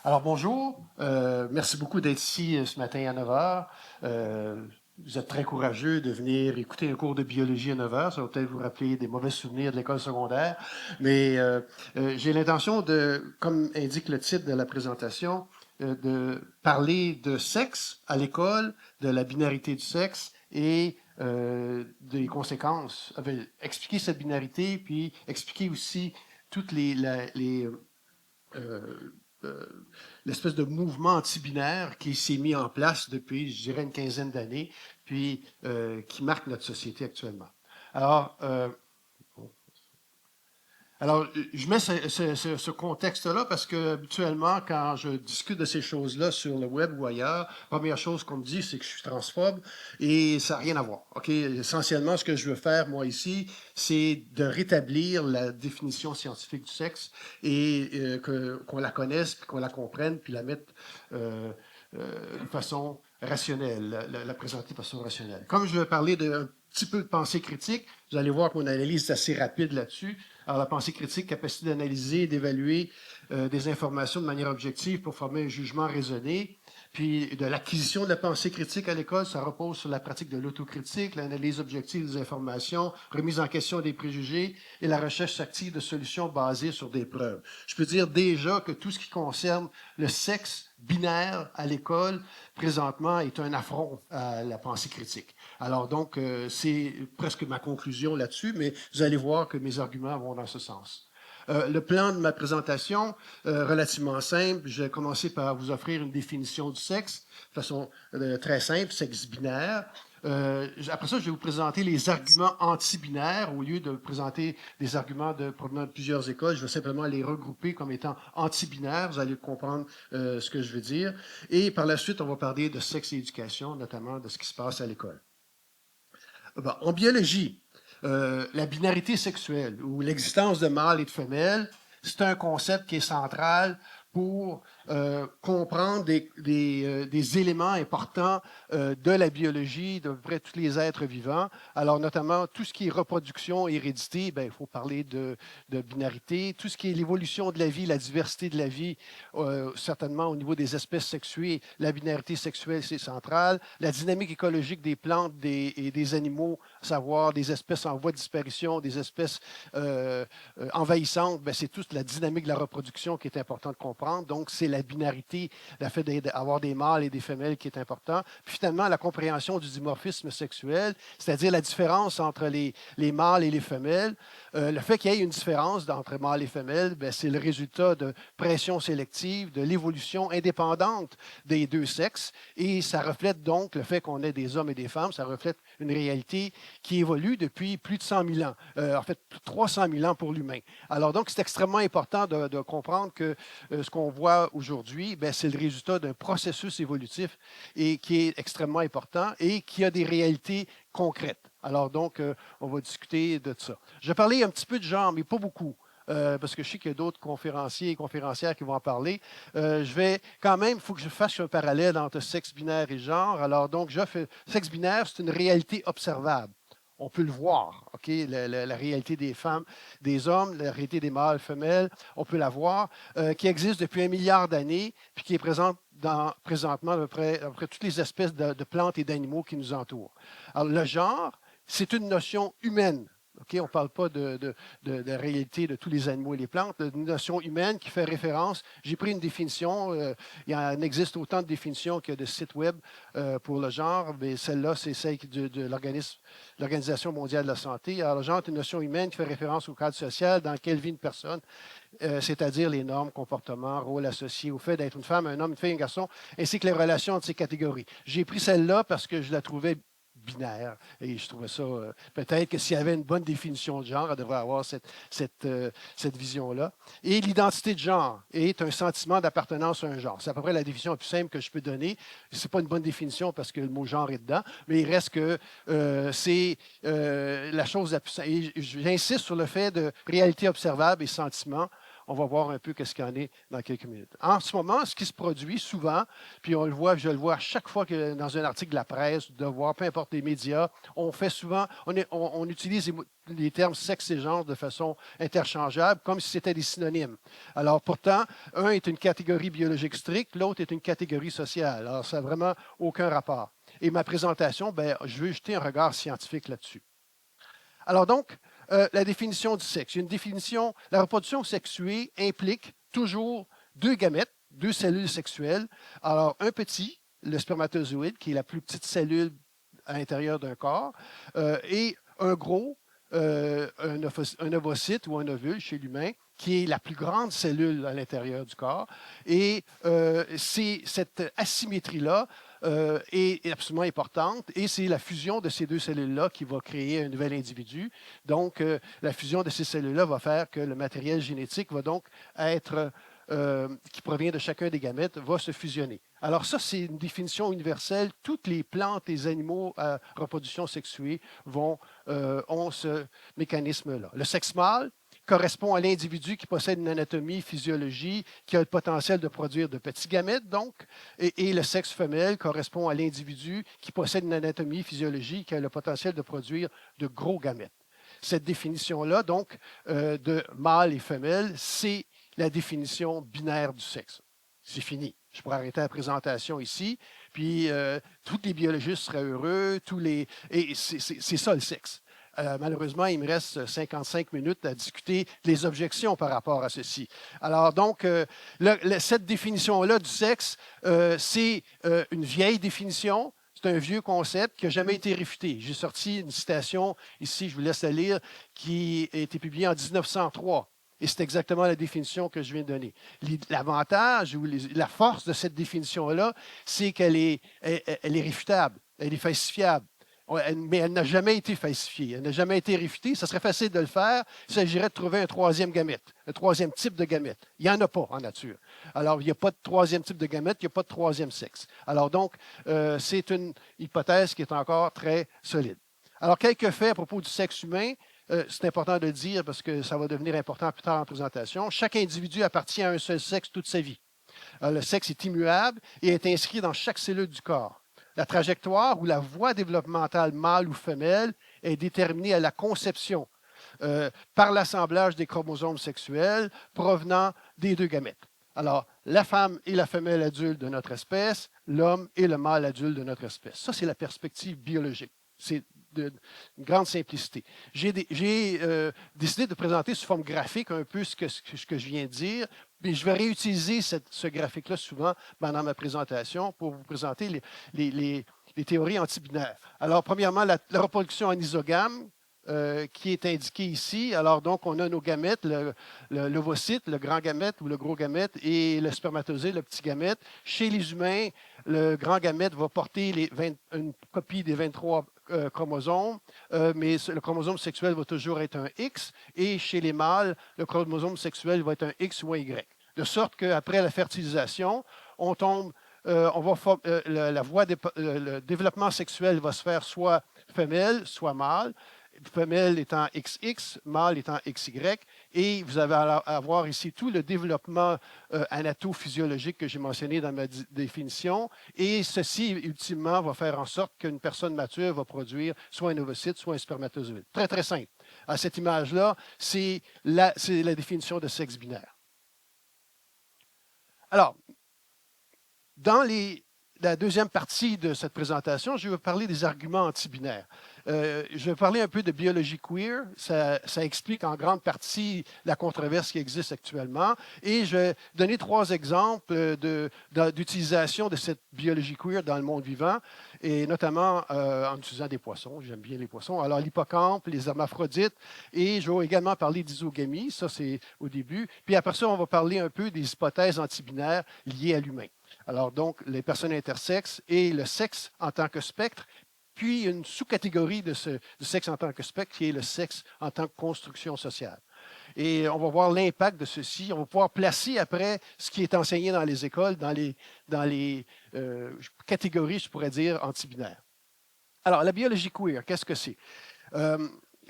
Alors bonjour, merci beaucoup d'être ici ce matin à 9 heures. Vous êtes très courageux de venir écouter un cours de biologie à 9 heures. Ça va peut-être vous rappeler des mauvais souvenirs de l'école secondaire. Mais j'ai l'intention de, comme indique le titre de la présentation, de parler de sexe à l'école, de la binarité du sexe et des conséquences. Expliquer cette binarité, puis expliquer aussi toutes euh, euh, l'espèce de mouvement anti-binaire qui s'est mis en place depuis, je dirais, une quinzaine d'années, puis qui marque notre société actuellement. Alors, alors, je mets ce contexte-là parce que habituellement, quand je discute de ces choses-là sur le web ou ailleurs, la première chose qu'on me dit, c'est que je suis transphobe et ça n'a rien à voir. OK? Essentiellement, ce que je veux faire, moi, ici, c'est de rétablir la définition scientifique du sexe et qu'on la connaisse, puis qu'on la comprenne, puis la mettre de façon rationnelle, la présenter de façon rationnelle. Comme je vais parler d'un petit peu de pensée critique, vous allez voir que mon analyse est assez rapide là-dessus. Alors, la pensée critique, capacité d'analyser et d'évaluer des informations de manière objective pour former un jugement raisonné. Puis, de l'acquisition de la pensée critique à l'école, ça repose sur la pratique de l'autocritique, l'analyse objective des informations, remise en question des préjugés et la recherche active de solutions basées sur des preuves. Je peux dire déjà que tout ce qui concerne le sexe binaire à l'école, présentement, est un affront à la pensée critique. Alors donc, c'est presque ma conclusion là-dessus, mais vous allez voir que mes arguments vont dans ce sens. Le plan de ma présentation, relativement simple, je vais commencer par vous offrir une définition du sexe, de façon très simple, sexe binaire. Après ça, je vais vous présenter les arguments anti-binaires. Au lieu de présenter des arguments provenant de plusieurs écoles, je vais simplement les regrouper comme étant anti-binaires. Vous allez comprendre ce que je veux dire. Et par la suite, on va parler de sexe et éducation, notamment de ce qui se passe à l'école. Bon, en biologie, la binarité sexuelle ou l'existence de mâles et de femelles, c'est un concept qui est central pour comprendre des éléments importants de la biologie de peu près tous les êtres vivants. Alors, notamment, tout ce qui est reproduction, hérédité, ben, il faut parler de binarité. Tout ce qui est l'évolution de la vie, la diversité de la vie, certainement au niveau des espèces sexuées, la binarité sexuelle, c'est central. La dynamique écologique des plantes et des animaux, à savoir des espèces en voie de disparition, des espèces envahissantes, ben, c'est toute la dynamique de la reproduction qui est importante de comprendre. Donc, c'est la binarité, le fait d'avoir des mâles et des femelles qui est important. Puis finalement, la compréhension du dimorphisme sexuel, c'est-à-dire la différence entre les mâles et les femelles. Le fait qu'il y ait une différence entre mâles et femelles, ben, c'est le résultat de pression sélective, de l'évolution indépendante des deux sexes. Et ça reflète donc le fait qu'on ait des hommes et des femmes, ça reflète une réalité qui évolue depuis plus de 100 000 ans. En fait, 300 000 ans pour l'humain. Alors donc, c'est extrêmement important de comprendre que ce qu'on voit aujourd'hui, ben, c'est le résultat d'un processus évolutif et qui est extrêmement important et qui a des réalités concrètes. Alors donc, on va discuter de ça. Je vais parler un petit peu de genre, mais pas beaucoup. Parce que je sais qu'il y a d'autres conférenciers et conférencières qui vont en parler. Je vais quand même, il faut que je fasse un parallèle entre sexe binaire et genre. Alors donc, sexe binaire, c'est une réalité observable. On peut le voir, OK? La réalité des femmes, des hommes, la réalité des mâles, femelles, on peut la voir, qui existe depuis 1 milliard d'années, puis qui est présente présentement à peu près toutes les espèces de plantes et d'animaux qui nous entourent. Alors, le genre, c'est une notion humaine. OK? On ne parle pas de la réalité de tous les animaux et les plantes, une notion humaine qui fait référence. J'ai pris une définition, il y en existe autant de définitions que de sites web pour le genre, mais celle-là, c'est celle de l'Organisation mondiale de la santé. Alors, le genre est une notion humaine qui fait référence au cadre social dans lequel vit une personne, c'est-à-dire les normes, comportements, rôles associés au fait d'être une femme, un homme, une fille, un garçon, ainsi que les relations entre ces catégories. J'ai pris celle-là parce que je la trouvais binaire. Et je trouvais ça, peut-être que s'il y avait une bonne définition de genre, elle devrait avoir cette vision-là. Et l'identité de genre est un sentiment d'appartenance à un genre. C'est à peu près la définition la plus simple que je peux donner. Ce n'est pas une bonne définition parce que le mot genre est dedans, mais il reste que c'est la chose la plus simple. Et j'insiste sur le fait de réalité observable et sentiment. On va voir un peu qu'est-ce qu'il y en est dans quelques minutes. En ce moment, ce qui se produit souvent, puis on le voit, je le vois à chaque fois que dans un article de la presse, de voir, peu importe les médias, on fait souvent, on utilise les termes sexe et genre de façon interchangeable, comme si c'était des synonymes. Alors pourtant, un est une catégorie biologique stricte, l'autre est une catégorie sociale. Alors ça n'a vraiment aucun rapport. Et ma présentation, ben, je veux jeter un regard scientifique là-dessus. Alors donc, la définition du sexe. Une définition, la reproduction sexuée implique toujours deux gamètes, deux cellules sexuelles. Alors, un petit, le spermatozoïde, qui est la plus petite cellule à l'intérieur d'un corps, et un gros, un ovocyte ou un ovule chez l'humain, qui est la plus grande cellule à l'intérieur du corps. Et cette asymétrie-là est absolument importante et c'est la fusion de ces deux cellules-là qui va créer un nouvel individu. Donc, la fusion de ces cellules-là va faire que le matériel génétique va donc être qui provient de chacun des gamètes, va se fusionner. Alors ça, c'est une définition universelle. Toutes les plantes et animaux à reproduction sexuée ont ce mécanisme-là. Le sexe mâle correspond à l'individu qui possède une anatomie, physiologie, qui a le potentiel de produire de petits gamètes, donc, et le sexe femelle correspond à l'individu qui possède une anatomie, physiologie, qui a le potentiel de produire de gros gamètes. Cette définition-là, donc, de mâle et femelle, c'est la définition binaire du sexe. C'est fini. Je pourrais arrêter la présentation ici, puis tous les biologistes seraient heureux, et c'est ça le sexe. Malheureusement, il me reste 55 minutes à discuter les objections par rapport à ceci. Alors donc, cette définition-là du sexe, c'est une vieille définition. C'est un vieux concept qui n'a jamais été réfuté. J'ai sorti une citation ici, je vous laisse la lire, qui a été publiée en 1903. Et c'est exactement la définition que je viens de donner. L'avantage ou la force de cette définition-là, c'est qu'elle est réfutable, elle est falsifiable. Mais elle n'a jamais été falsifiée, elle n'a jamais été réfutée. Ça serait facile de le faire. Il s'agirait de trouver un troisième gamète, un troisième type de gamète. Il n'y en a pas en nature. Alors, il n'y a pas de troisième type de gamète, il n'y a pas de troisième sexe. Alors donc, c'est une hypothèse qui est encore très solide. Alors, quelques faits à propos du sexe humain. C'est important de le dire parce que ça va devenir important plus tard en présentation. Chaque individu appartient à un seul sexe toute sa vie. Le sexe est immuable et est inscrit dans chaque cellule du corps. La trajectoire ou la voie développementale mâle ou femelle est déterminée à la conception par l'assemblage des chromosomes sexuels provenant des deux gamètes. Alors, la femme et la femelle adulte de notre espèce, l'homme et le mâle adulte de notre espèce. Ça, c'est la perspective biologique. C'est d'une grande simplicité. J'ai décidé de présenter sous forme graphique un peu ce que je viens de dire, mais je vais réutiliser ce graphique-là souvent pendant ma présentation pour vous présenter les théories antibinaires. Alors, premièrement, la reproduction en isogame, qui est indiquée ici. Alors, donc, on a nos gamètes, l'ovocyte, le grand gamète ou le gros gamète, et le spermatozoïde, le petit gamète. Chez les humains, le grand gamète va porter une copie des 23 chromosomes, mais le chromosome sexuel va toujours être un X, et chez les mâles, le chromosome sexuel va être un X ou un Y. De sorte qu'après la fertilisation, on tombe, le développement sexuel va se faire soit femelle, soit mâle, femelle étant XX, mâle étant XY, et vous allez avoir ici tout le développement anatophysiologique que j'ai mentionné dans ma définition, et ceci, ultimement, va faire en sorte qu'une personne mature va produire soit un ovocyte, soit un spermatozoïde. Très, très simple. À cette image-là, c'est la définition de sexe binaire. Alors, dans la deuxième partie de cette présentation, je vais parler des arguments antibinaires. Je vais parler un peu de biologie queer. Ça explique en grande partie la controverse qui existe actuellement. Et je vais donner 3 exemples d'utilisation de cette biologie queer dans le monde vivant, et notamment en utilisant des poissons. J'aime bien les poissons. Alors, l'hippocampe, les hermaphrodites, et je vais également parler d'isogamie. Ça, c'est au début. Puis après ça, on va parler un peu des hypothèses antibinaires liées à l'humain. Alors, donc, les personnes intersexes et le sexe en tant que spectre, puis une sous-catégorie du sexe en tant que spectre qui est le sexe en tant que construction sociale. Et on va voir l'impact de ceci. On va pouvoir placer après ce qui est enseigné dans les écoles, dans les catégories, je pourrais dire, antibinaires. Alors, la biologie queer, qu'est-ce que c'est?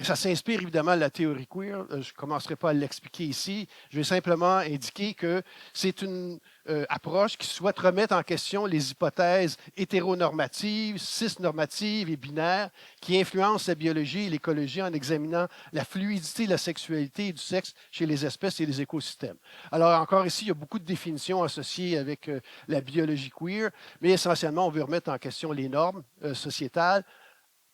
Ça s'inspire évidemment de la théorie queer. Je ne commencerai pas à l'expliquer ici. Je vais simplement indiquer que c'est une approche qui souhaite remettre en question les hypothèses hétéronormatives, cisnormatives et binaires qui influencent la biologie et l'écologie en examinant la fluidité de la sexualité et du sexe chez les espèces et les écosystèmes. Alors encore ici, il y a beaucoup de définitions associées avec la biologie queer, mais essentiellement, on veut remettre en question les normes sociétales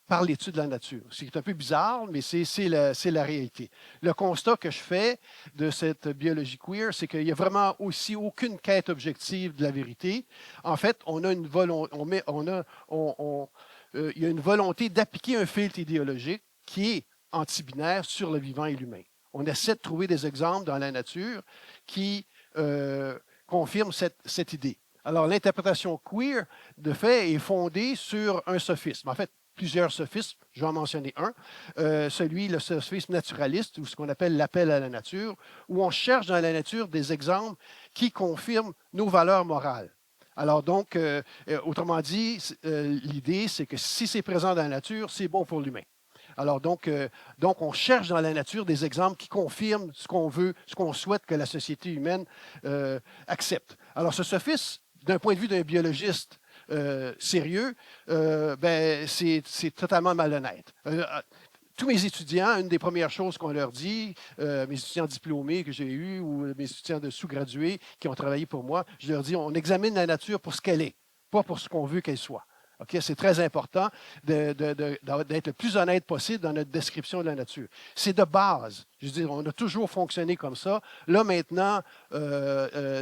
par l'étude de la nature. C'est un peu bizarre, mais c'est la réalité. Le constat que je fais de cette biologie queer, c'est qu'il n'y a vraiment aussi aucune quête objective de la vérité. En fait, on a une volonté, il y a une volonté d'appliquer un filtre idéologique qui est antibinaire sur le vivant et l'humain. On essaie de trouver des exemples dans la nature qui confirment cette idée. Alors, l'interprétation queer, de fait, est fondée sur un sophisme. En fait, plusieurs sophismes, je vais en mentionner un, le sophisme naturaliste, ou ce qu'on appelle l'appel à la nature, où on cherche dans la nature des exemples qui confirment nos valeurs morales. Alors donc, autrement dit, l'idée, c'est que si c'est présent dans la nature, c'est bon pour l'humain. Alors donc, on cherche dans la nature des exemples qui confirment ce qu'on veut, ce qu'on souhaite que la société humaine accepte. Alors ce sophisme, d'un point de vue d'un biologiste, sérieux, c'est totalement malhonnête. Tous mes étudiants, une des premières choses qu'on leur dit, mes étudiants diplômés que j'ai eus ou mes étudiants de sous-gradués qui ont travaillé pour moi, je leur dis, on examine la nature pour ce qu'elle est, pas pour ce qu'on veut qu'elle soit. Okay? C'est très important d'être le plus honnête possible dans notre description de la nature. C'est de base. Je veux dire, on a toujours fonctionné comme ça. Là, maintenant,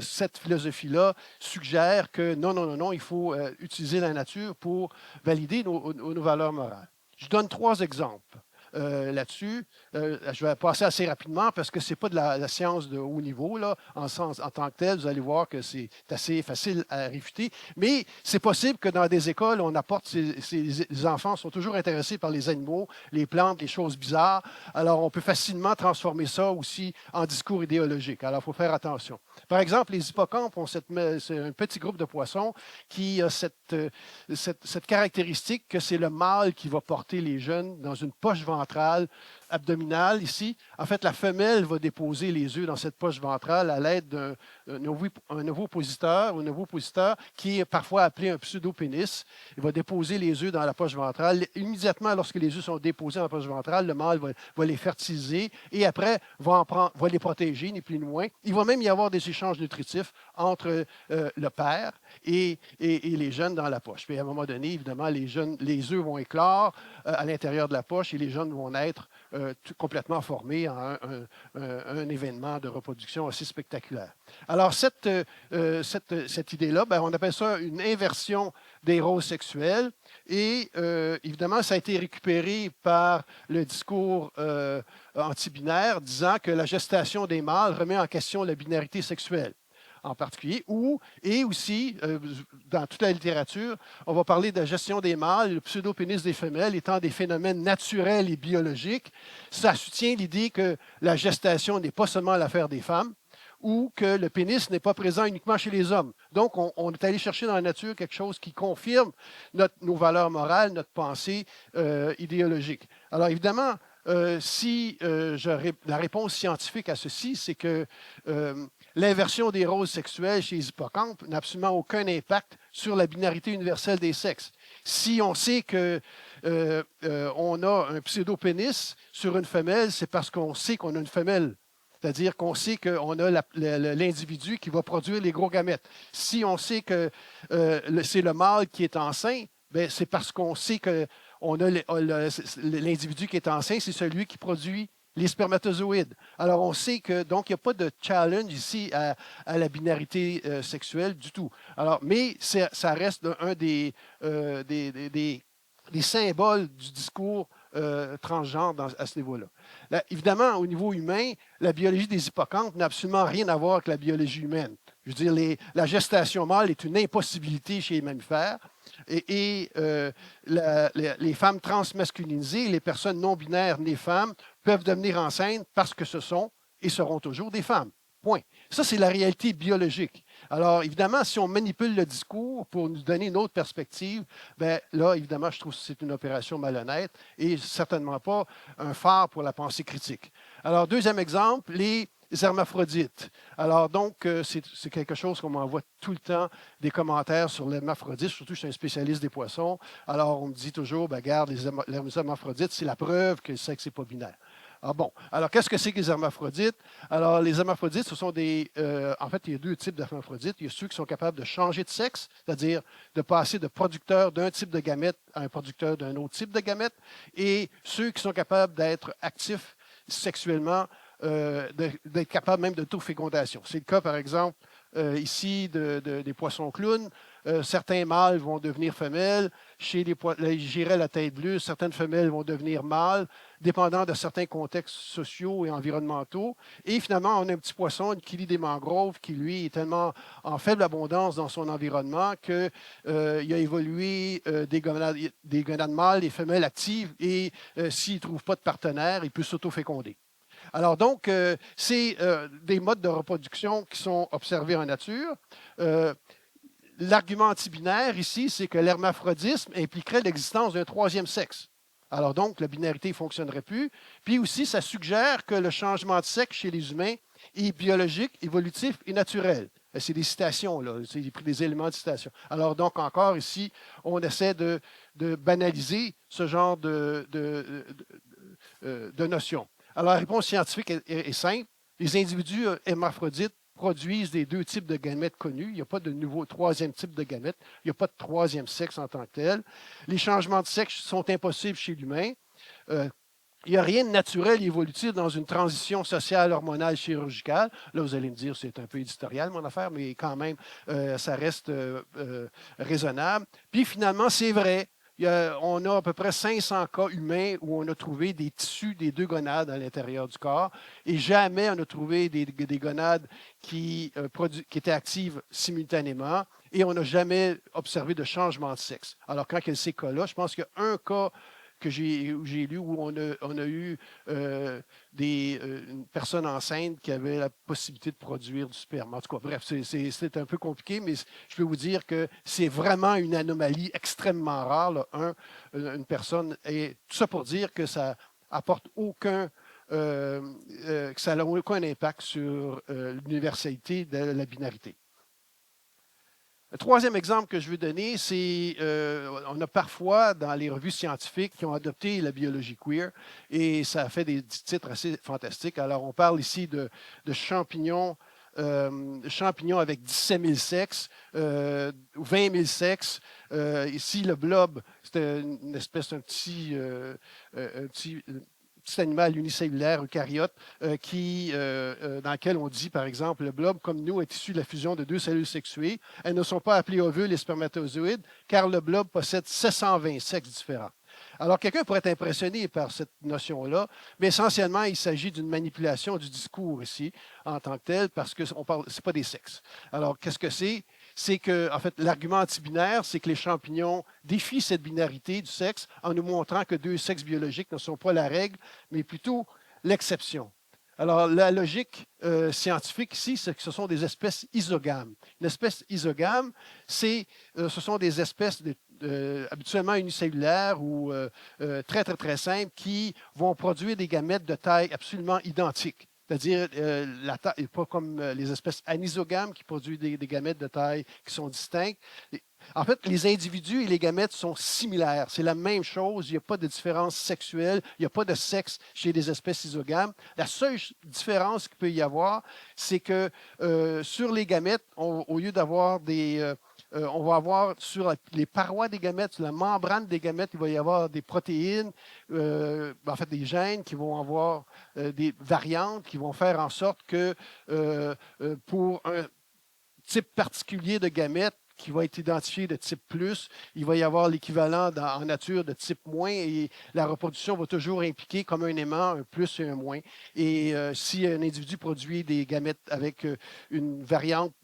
cette philosophie-là suggère que non, il faut utiliser la nature pour valider nos valeurs morales. Je donne 3 exemples. Là-dessus. Je vais passer assez rapidement parce que ce n'est pas de la science de haut niveau là, en tant que tel. Vous allez voir que c'est assez facile à réfuter. Mais c'est possible que dans des écoles, on apporte les enfants sont toujours intéressés par les animaux, les plantes, les choses bizarres. Alors, on peut facilement transformer ça aussi en discours idéologique. Alors, il faut faire attention. Par exemple, les hippocampes c'est un petit groupe de poissons qui a cette caractéristique que c'est le mâle qui va porter les jeunes dans une poche ventrale abdominale ici. En fait, la femelle va déposer les œufs dans cette poche ventrale à l'aide d'un ovopositeur qui est parfois appelé un pseudopénis. Il va déposer les œufs dans la poche ventrale. Immédiatement, lorsque les œufs sont déposés dans la poche ventrale, le mâle va les fertiliser et après va les protéger, ni plus ni moins. Il va même y avoir des échanges nutritifs entre le père et les jeunes dans la poche. Puis à un moment donné, évidemment, les œufs vont éclore à l'intérieur de la poche et les jeunes vont naître complètement formés en un événement de reproduction assez spectaculaire. Alors, cette idée-là, on appelle ça une inversion des rôles sexuels et évidemment, ça a été récupéré par le discours antibinaire disant que la gestation des mâles remet en question la binarité sexuelle en particulier, et aussi, dans toute la littérature, on va parler de la gestion des mâles, le pseudopénis des femelles étant des phénomènes naturels et biologiques. Ça soutient l'idée que la gestation n'est pas seulement l'affaire des femmes ou que le pénis n'est pas présent uniquement chez les hommes. Donc, on est allé chercher dans la nature quelque chose qui confirme nos valeurs morales, notre pensée idéologique. Alors, évidemment, la réponse scientifique à ceci, c'est que l'inversion des rôles sexuels chez les hippocampes n'a absolument aucun impact sur la binarité universelle des sexes. Si on sait qu'on a un pseudopénis sur une femelle, c'est parce qu'on sait qu'on a une femelle. C'est-à-dire qu'on sait qu'on a l'individu qui va produire les gros gamètes. Si on sait que c'est le mâle qui est enceint, c'est parce qu'on sait que l'individu qui est enceint, c'est celui qui produit les spermatozoïdes. Alors, on sait que, donc, il n'y a pas de challenge ici à la binarité sexuelle du tout. Alors, mais ça reste un des symboles du discours transgenre à ce niveau-là. Là, évidemment, au niveau humain, la biologie des hippocampes n'a absolument rien à voir avec la biologie humaine. Je veux dire, la gestation mâle est une impossibilité chez les mammifères et les femmes transmasculinisées, les personnes non binaires nées femmes, peuvent devenir enceintes parce que ce sont et seront toujours des femmes. Point. Ça, c'est la réalité biologique. Alors, évidemment, si on manipule le discours pour nous donner une autre perspective, bien là, évidemment, je trouve que c'est une opération malhonnête et certainement pas un phare pour la pensée critique. Alors, deuxième exemple, les hermaphrodites. Alors, donc, c'est quelque chose qu'on m'envoie tout le temps des commentaires sur l'hermaphrodite, surtout je suis un spécialiste des poissons. Alors, on me dit toujours, ben, regarde, les hermaphrodites, c'est la preuve que le sexe n'est pas binaire. Ah bon. Alors, qu'est-ce que c'est que les hermaphrodites? Alors, les hermaphrodites, ce sont en fait, il y a deux types d'hermaphrodites. Il y a ceux qui sont capables de changer de sexe, c'est-à-dire de passer de producteur d'un type de gamète à un producteur d'un autre type de gamète, et ceux qui sont capables d'être actifs sexuellement, d'être capables même d'autofécondation. C'est le cas, par exemple, ici des poissons clowns. Certains mâles vont devenir femelles. Chez les girelles à tête bleue, certaines femelles vont devenir mâles, dépendant de certains contextes sociaux et environnementaux. Et finalement, on a un petit poisson, une quillie des mangroves, qui, lui, est tellement en faible abondance dans son environnement qu'il a évolué des gonades mâles, des femelles actives, et s'il ne trouve pas de partenaire, il peut s'autoféconder. Alors donc, c'est des modes de reproduction qui sont observés en nature. L'argument antibinaire ici, c'est que l'hermaphrodisme impliquerait l'existence d'un troisième sexe. Alors donc, la binarité ne fonctionnerait plus. Puis aussi, ça suggère que le changement de sexe chez les humains est biologique, évolutif et naturel. C'est des citations, là. C'est pris des éléments de citation. Alors donc, encore ici, on essaie de banaliser ce genre de notions. Alors, la réponse scientifique est simple. Les individus hermaphrodites produisent les deux types de gamètes connus. Il n'y a pas de nouveau troisième type de gamète. Il n'y a pas de troisième sexe en tant que tel. Les changements de sexe sont impossibles chez l'humain. Il n'y a rien de naturel et évolutif dans une transition sociale, hormonale, chirurgicale. Là, vous allez me dire, c'est un peu éditorial, mon affaire, mais quand même, ça reste raisonnable. Puis finalement, c'est vrai. On a à peu près 500 cas humains où on a trouvé des tissus des deux gonades à l'intérieur du corps et jamais on a trouvé des gonades qui étaient actives simultanément et on n'a jamais observé de changement de sexe. Alors, quand il y a ces cas-là, je pense qu'il y a un cas que j'ai lu où on a eu une personne enceinte qui avait la possibilité de produire du sperme. En tout cas, bref, c'est un peu compliqué, mais je peux vous dire que c'est vraiment une anomalie extrêmement rare, là, une personne. Et tout ça pour dire que ça apporte que ça n'a aucun impact sur l'universalité de la binarité. Le troisième exemple que je veux donner, c'est on a parfois dans les revues scientifiques qui ont adopté la biologie queer et ça a fait des titres assez fantastiques. Alors, on parle ici de champignons, champignons avec 17 000 sexes, 20 000 sexes. Ici, le blob, c'était une espèce, un petit animal unicellulaire, eucaryote, dans lequel on dit, par exemple, le blob, comme nous, est issu de la fusion de deux cellules sexuées. Elles ne sont pas appelées ovules et spermatozoïdes, car le blob possède 720 sexes différents. Alors, quelqu'un pourrait être impressionné par cette notion-là, mais essentiellement, il s'agit d'une manipulation du discours ici, en tant que tel, parce que ce n'est pas des sexes. Alors, qu'est-ce que c'est? C'est que, en fait, l'argument antibinaire, c'est que les champignons défient cette binarité du sexe en nous montrant que deux sexes biologiques ne sont pas la règle, mais plutôt l'exception. Alors, la logique scientifique ici, c'est que ce sont des espèces isogames. Une espèce isogame, ce sont des espèces habituellement unicellulaires ou très, très, très simples qui vont produire des gamètes de taille absolument identique. C'est-à-dire, pas comme les espèces anisogames qui produisent des gamètes de taille qui sont distinctes. En fait, les individus et les gamètes sont similaires. C'est la même chose. Il n'y a pas de différence sexuelle. Il n'y a pas de sexe chez les espèces isogames. La seule différence qu'il peut y avoir, c'est que sur les gamètes, au lieu d'avoir on va avoir sur les parois des gamètes, sur la membrane des gamètes, il va y avoir des protéines, en fait des gènes qui vont avoir des variantes qui vont faire en sorte que pour un type particulier de gamètes qui va être identifié de type plus, il va y avoir l'équivalent en nature de type moins et la reproduction va toujours impliquer comme un aimant, un plus et un moins. Et si un individu produit des gamètes avec une variante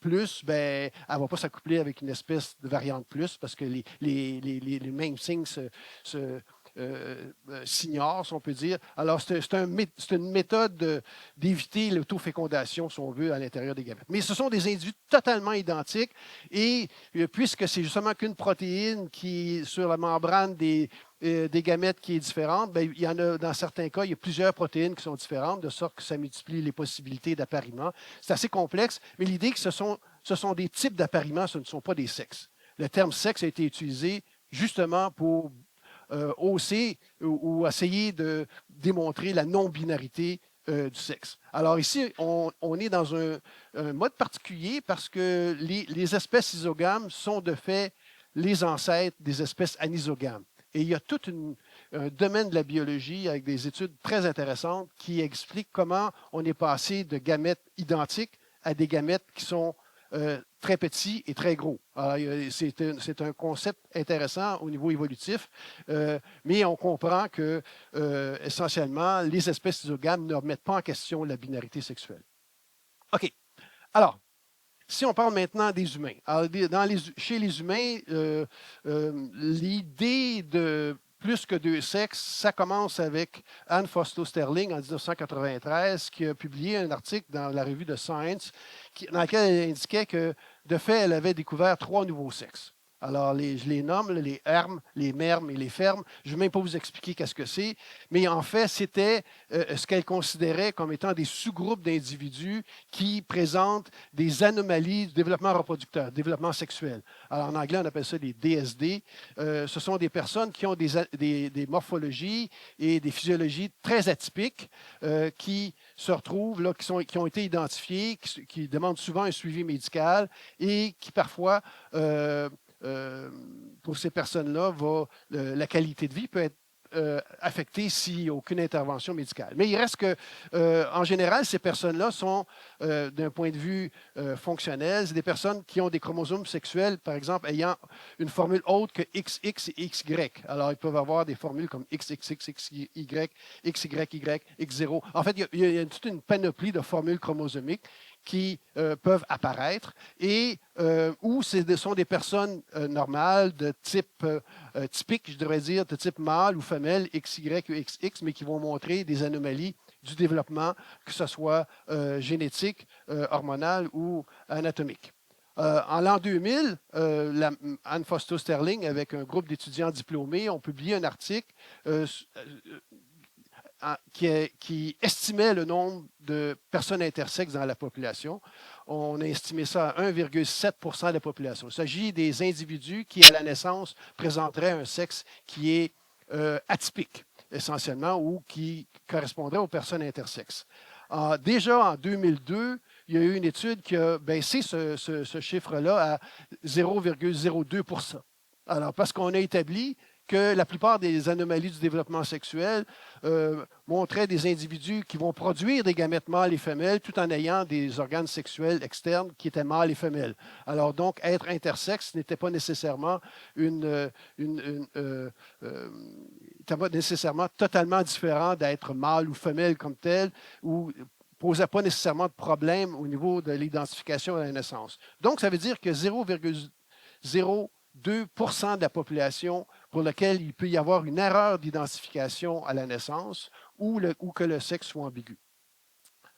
plus, ben, elle ne va pas s'accoupler avec une espèce de variante plus parce que les mêmes signes s'ignorent, si on peut dire. Alors, c'est une méthode d'éviter l'autofécondation, si on veut, à l'intérieur des gamètes. Mais ce sont des individus totalement identiques et puisque c'est justement qu'une protéine qui, sur la membrane des gamètes qui est différente, bien, il y en a, dans certains cas, il y a plusieurs protéines qui sont différentes, de sorte que ça multiplie les possibilités d'appariement. C'est assez complexe, mais l'idée que ce sont des types d'appariement, ce ne sont pas des sexes. Le terme sexe a été utilisé justement pour hausser ou essayer de démontrer la non-binarité du sexe. Alors ici, on est dans un mode particulier parce que les espèces isogames sont de fait les ancêtres des espèces anisogames. Et il y a tout un domaine de la biologie avec des études très intéressantes qui expliquent comment on est passé de gamètes identiques à des gamètes qui sont très petits et très gros. C'est un concept intéressant au niveau évolutif, mais on comprend que, essentiellement, les espèces isogames ne remettent pas en question la binarité sexuelle. OK. Alors, si on parle maintenant des humains. Alors, chez les humains, l'idée de plus que deux sexes, ça commence avec Anne Foster Sterling en 1993, qui a publié un article dans la revue de Science dans lequel elle indiquait que, de fait, elle avait découvert 3 nouveaux sexes. Alors, je les nomme, les hermes, les mermes et les fermes. Je ne vais même pas vous expliquer qu'est-ce que c'est, mais en fait, c'était ce qu'elle considérait comme étant des sous-groupes d'individus qui présentent des anomalies du développement reproducteur, développement sexuel. Alors, en anglais, on appelle ça des DSD. Ce sont des personnes qui ont des morphologies et des physiologies très atypiques qui se retrouvent, là, qui ont été identifiées, qui demandent souvent un suivi médical et qui parfois pour ces personnes-là, la qualité de vie peut être affectée s'il n'y a aucune intervention médicale. Mais il reste que, en général, ces personnes-là sont, d'un point de vue fonctionnel, c'est des personnes qui ont des chromosomes sexuels, par exemple, ayant une formule autre que XX et XY. Alors, ils peuvent avoir des formules comme XXX, XY, XYY, X0. En fait, il y a toute une panoplie de formules chromosomiques qui peuvent apparaître et où ce sont des personnes normales de type typique, je devrais dire, de type mâle ou femelle, XY ou XX, mais qui vont montrer des anomalies du développement, que ce soit génétique, hormonal ou anatomique. En l'an 2000, Anne Foster Sterling, avec un groupe d'étudiants diplômés, ont publié un article qui estimait le nombre de personnes intersexes dans la population. On a estimé ça à 1,7 % de la population. Il s'agit des individus qui, à la naissance, présenteraient un sexe qui est atypique, essentiellement, ou qui correspondrait aux personnes intersexes. Déjà en 2002, il y a eu une étude qui a baissé ce chiffre-là à 0,02 %. Alors, parce qu'on a établi que la plupart des anomalies du développement sexuel montraient des individus qui vont produire des gamètes mâles et femelles tout en ayant des organes sexuels externes qui étaient mâles et femelles. Alors donc, être intersexe n'était pas nécessairement totalement différent d'être mâle ou femelle comme tel, ou posait pas nécessairement de problème au niveau de l'identification à la naissance. Donc, ça veut dire que 0,02 % de la population pour laquelle il peut y avoir une erreur d'identification à la naissance ou que le sexe soit ambigu.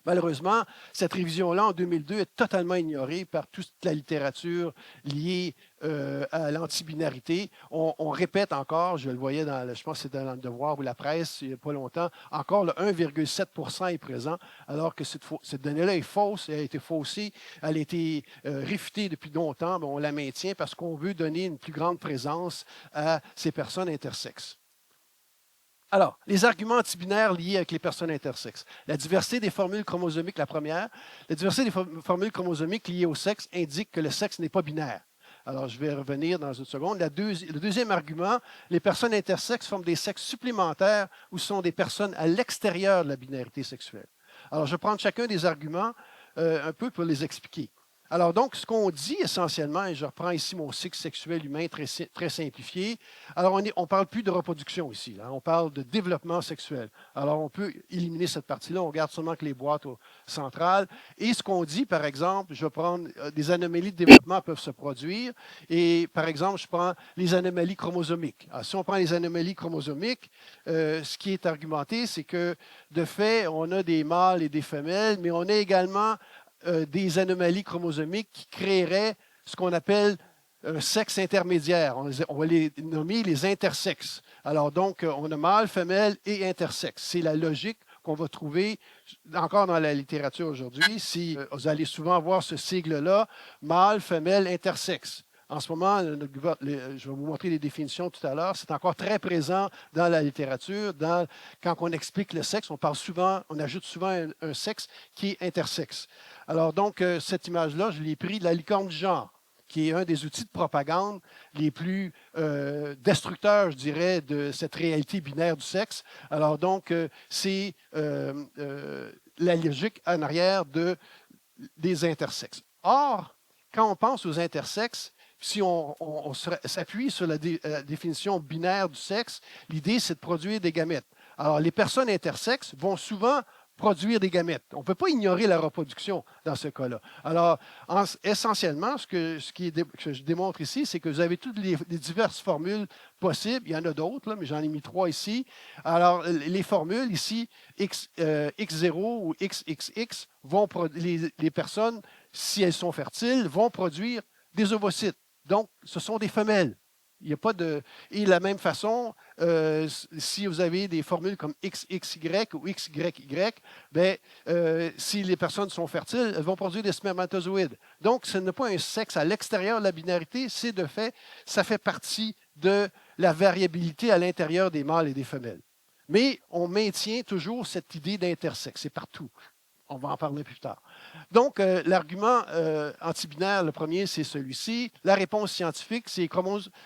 Malheureusement, cette révision-là, en 2002, est totalement ignorée par toute la littérature liée à l'antibinarité. On répète encore, je le voyais je pense que c'est dans le Devoir ou la presse il n'y a pas longtemps, encore le 1,7 % est présent, alors que cette donnée-là est fausse, elle a été faussée, elle a été réfutée depuis longtemps, mais on la maintient parce qu'on veut donner une plus grande présence à ces personnes intersexes. Alors, les arguments antibinaires liés avec les personnes intersexes. La diversité des formules chromosomiques, la première. La diversité des formules chromosomiques liées au sexe indique que le sexe n'est pas binaire. Alors, je vais revenir dans une seconde. Le deuxième argument, les personnes intersexes forment des sexes supplémentaires ou sont des personnes à l'extérieur de la binarité sexuelle. Alors, je vais prendre chacun des arguments un peu pour les expliquer. Alors donc, ce qu'on dit essentiellement, et je reprends ici mon cycle sexuel humain très simplifié, alors on ne parle plus de reproduction ici, là, on parle de développement sexuel. Alors on peut éliminer cette partie-là, on garde seulement que les boîtes centrales. Et ce qu'on dit, par exemple, je vais prendre des anomalies de développement peuvent se produire, et par exemple, je prends les anomalies chromosomiques. Alors, si on prend les anomalies chromosomiques, ce qui est argumenté, c'est que de fait, on a des mâles et des femelles, mais on a également des anomalies chromosomiques qui créeraient ce qu'on appelle un sexe intermédiaire. On va les nommer les intersexes. Alors donc, on a mâle, femelle et intersexe. C'est la logique qu'on va trouver encore dans la littérature aujourd'hui. Si vous allez souvent voir ce sigle-là, mâle, femelle, intersexe. En ce moment, je vais vous montrer les définitions tout à l'heure, c'est encore très présent dans la littérature. Quand on explique le sexe, on ajoute souvent un sexe qui est intersexe. Alors donc, cette image-là, je l'ai prise de la licorne du genre, qui est un des outils de propagande les plus destructeurs, je dirais, de cette réalité binaire du sexe. Alors donc, c'est la logique en arrière des intersexes. Or, quand on pense aux intersexes, si on s'appuie sur la définition binaire du sexe, l'idée, c'est de produire des gamètes. Alors, les personnes intersexes vont souvent produire des gamètes. On ne peut pas ignorer la reproduction dans ce cas-là. Alors, essentiellement, ce que je démontre ici, c'est que vous avez toutes les diverses formules possibles. Il y en a d'autres, mais j'en ai mis 3 ici. Alors, les formules ici, X0 ou XXX, les personnes, si elles sont fertiles, vont produire des ovocytes. Donc, ce sont des femelles. Il n'y a pas de. Et de la même façon, si vous avez des formules comme XXY ou XYY, bien, si les personnes sont fertiles, elles vont produire des spermatozoïdes. Donc, ce n'est pas un sexe à l'extérieur de la binarité, c'est de fait, ça fait partie de la variabilité à l'intérieur des mâles et des femelles. Mais on maintient toujours cette idée d'intersexe, c'est partout. On va en parler plus tard. Donc, l'argument antibinaire, le premier, c'est celui-ci. La réponse scientifique, c'est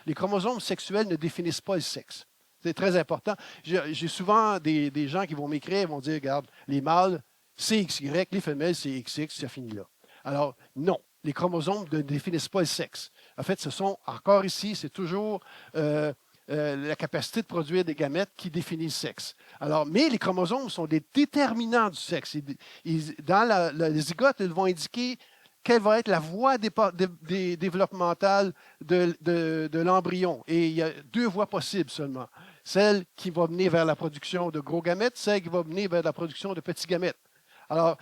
les chromosomes sexuels ne définissent pas le sexe. C'est très important. J'ai souvent des gens qui vont m'écrire et vont dire, regarde, les mâles, c'est XY, les femelles, c'est XX, ça finit là. Alors, non, les chromosomes ne définissent pas le sexe. En fait, ce sont, encore ici, c'est toujours la capacité de produire des gamètes qui définit le sexe. Alors, mais les chromosomes sont des déterminants du sexe. Dans les zygote, ils vont indiquer quelle va être la voie développementale de l'embryon. Et il y a 2 voies possibles seulement. Celle qui va mener vers la production de gros gamètes, celle qui va mener vers la production de petits gamètes. Alors,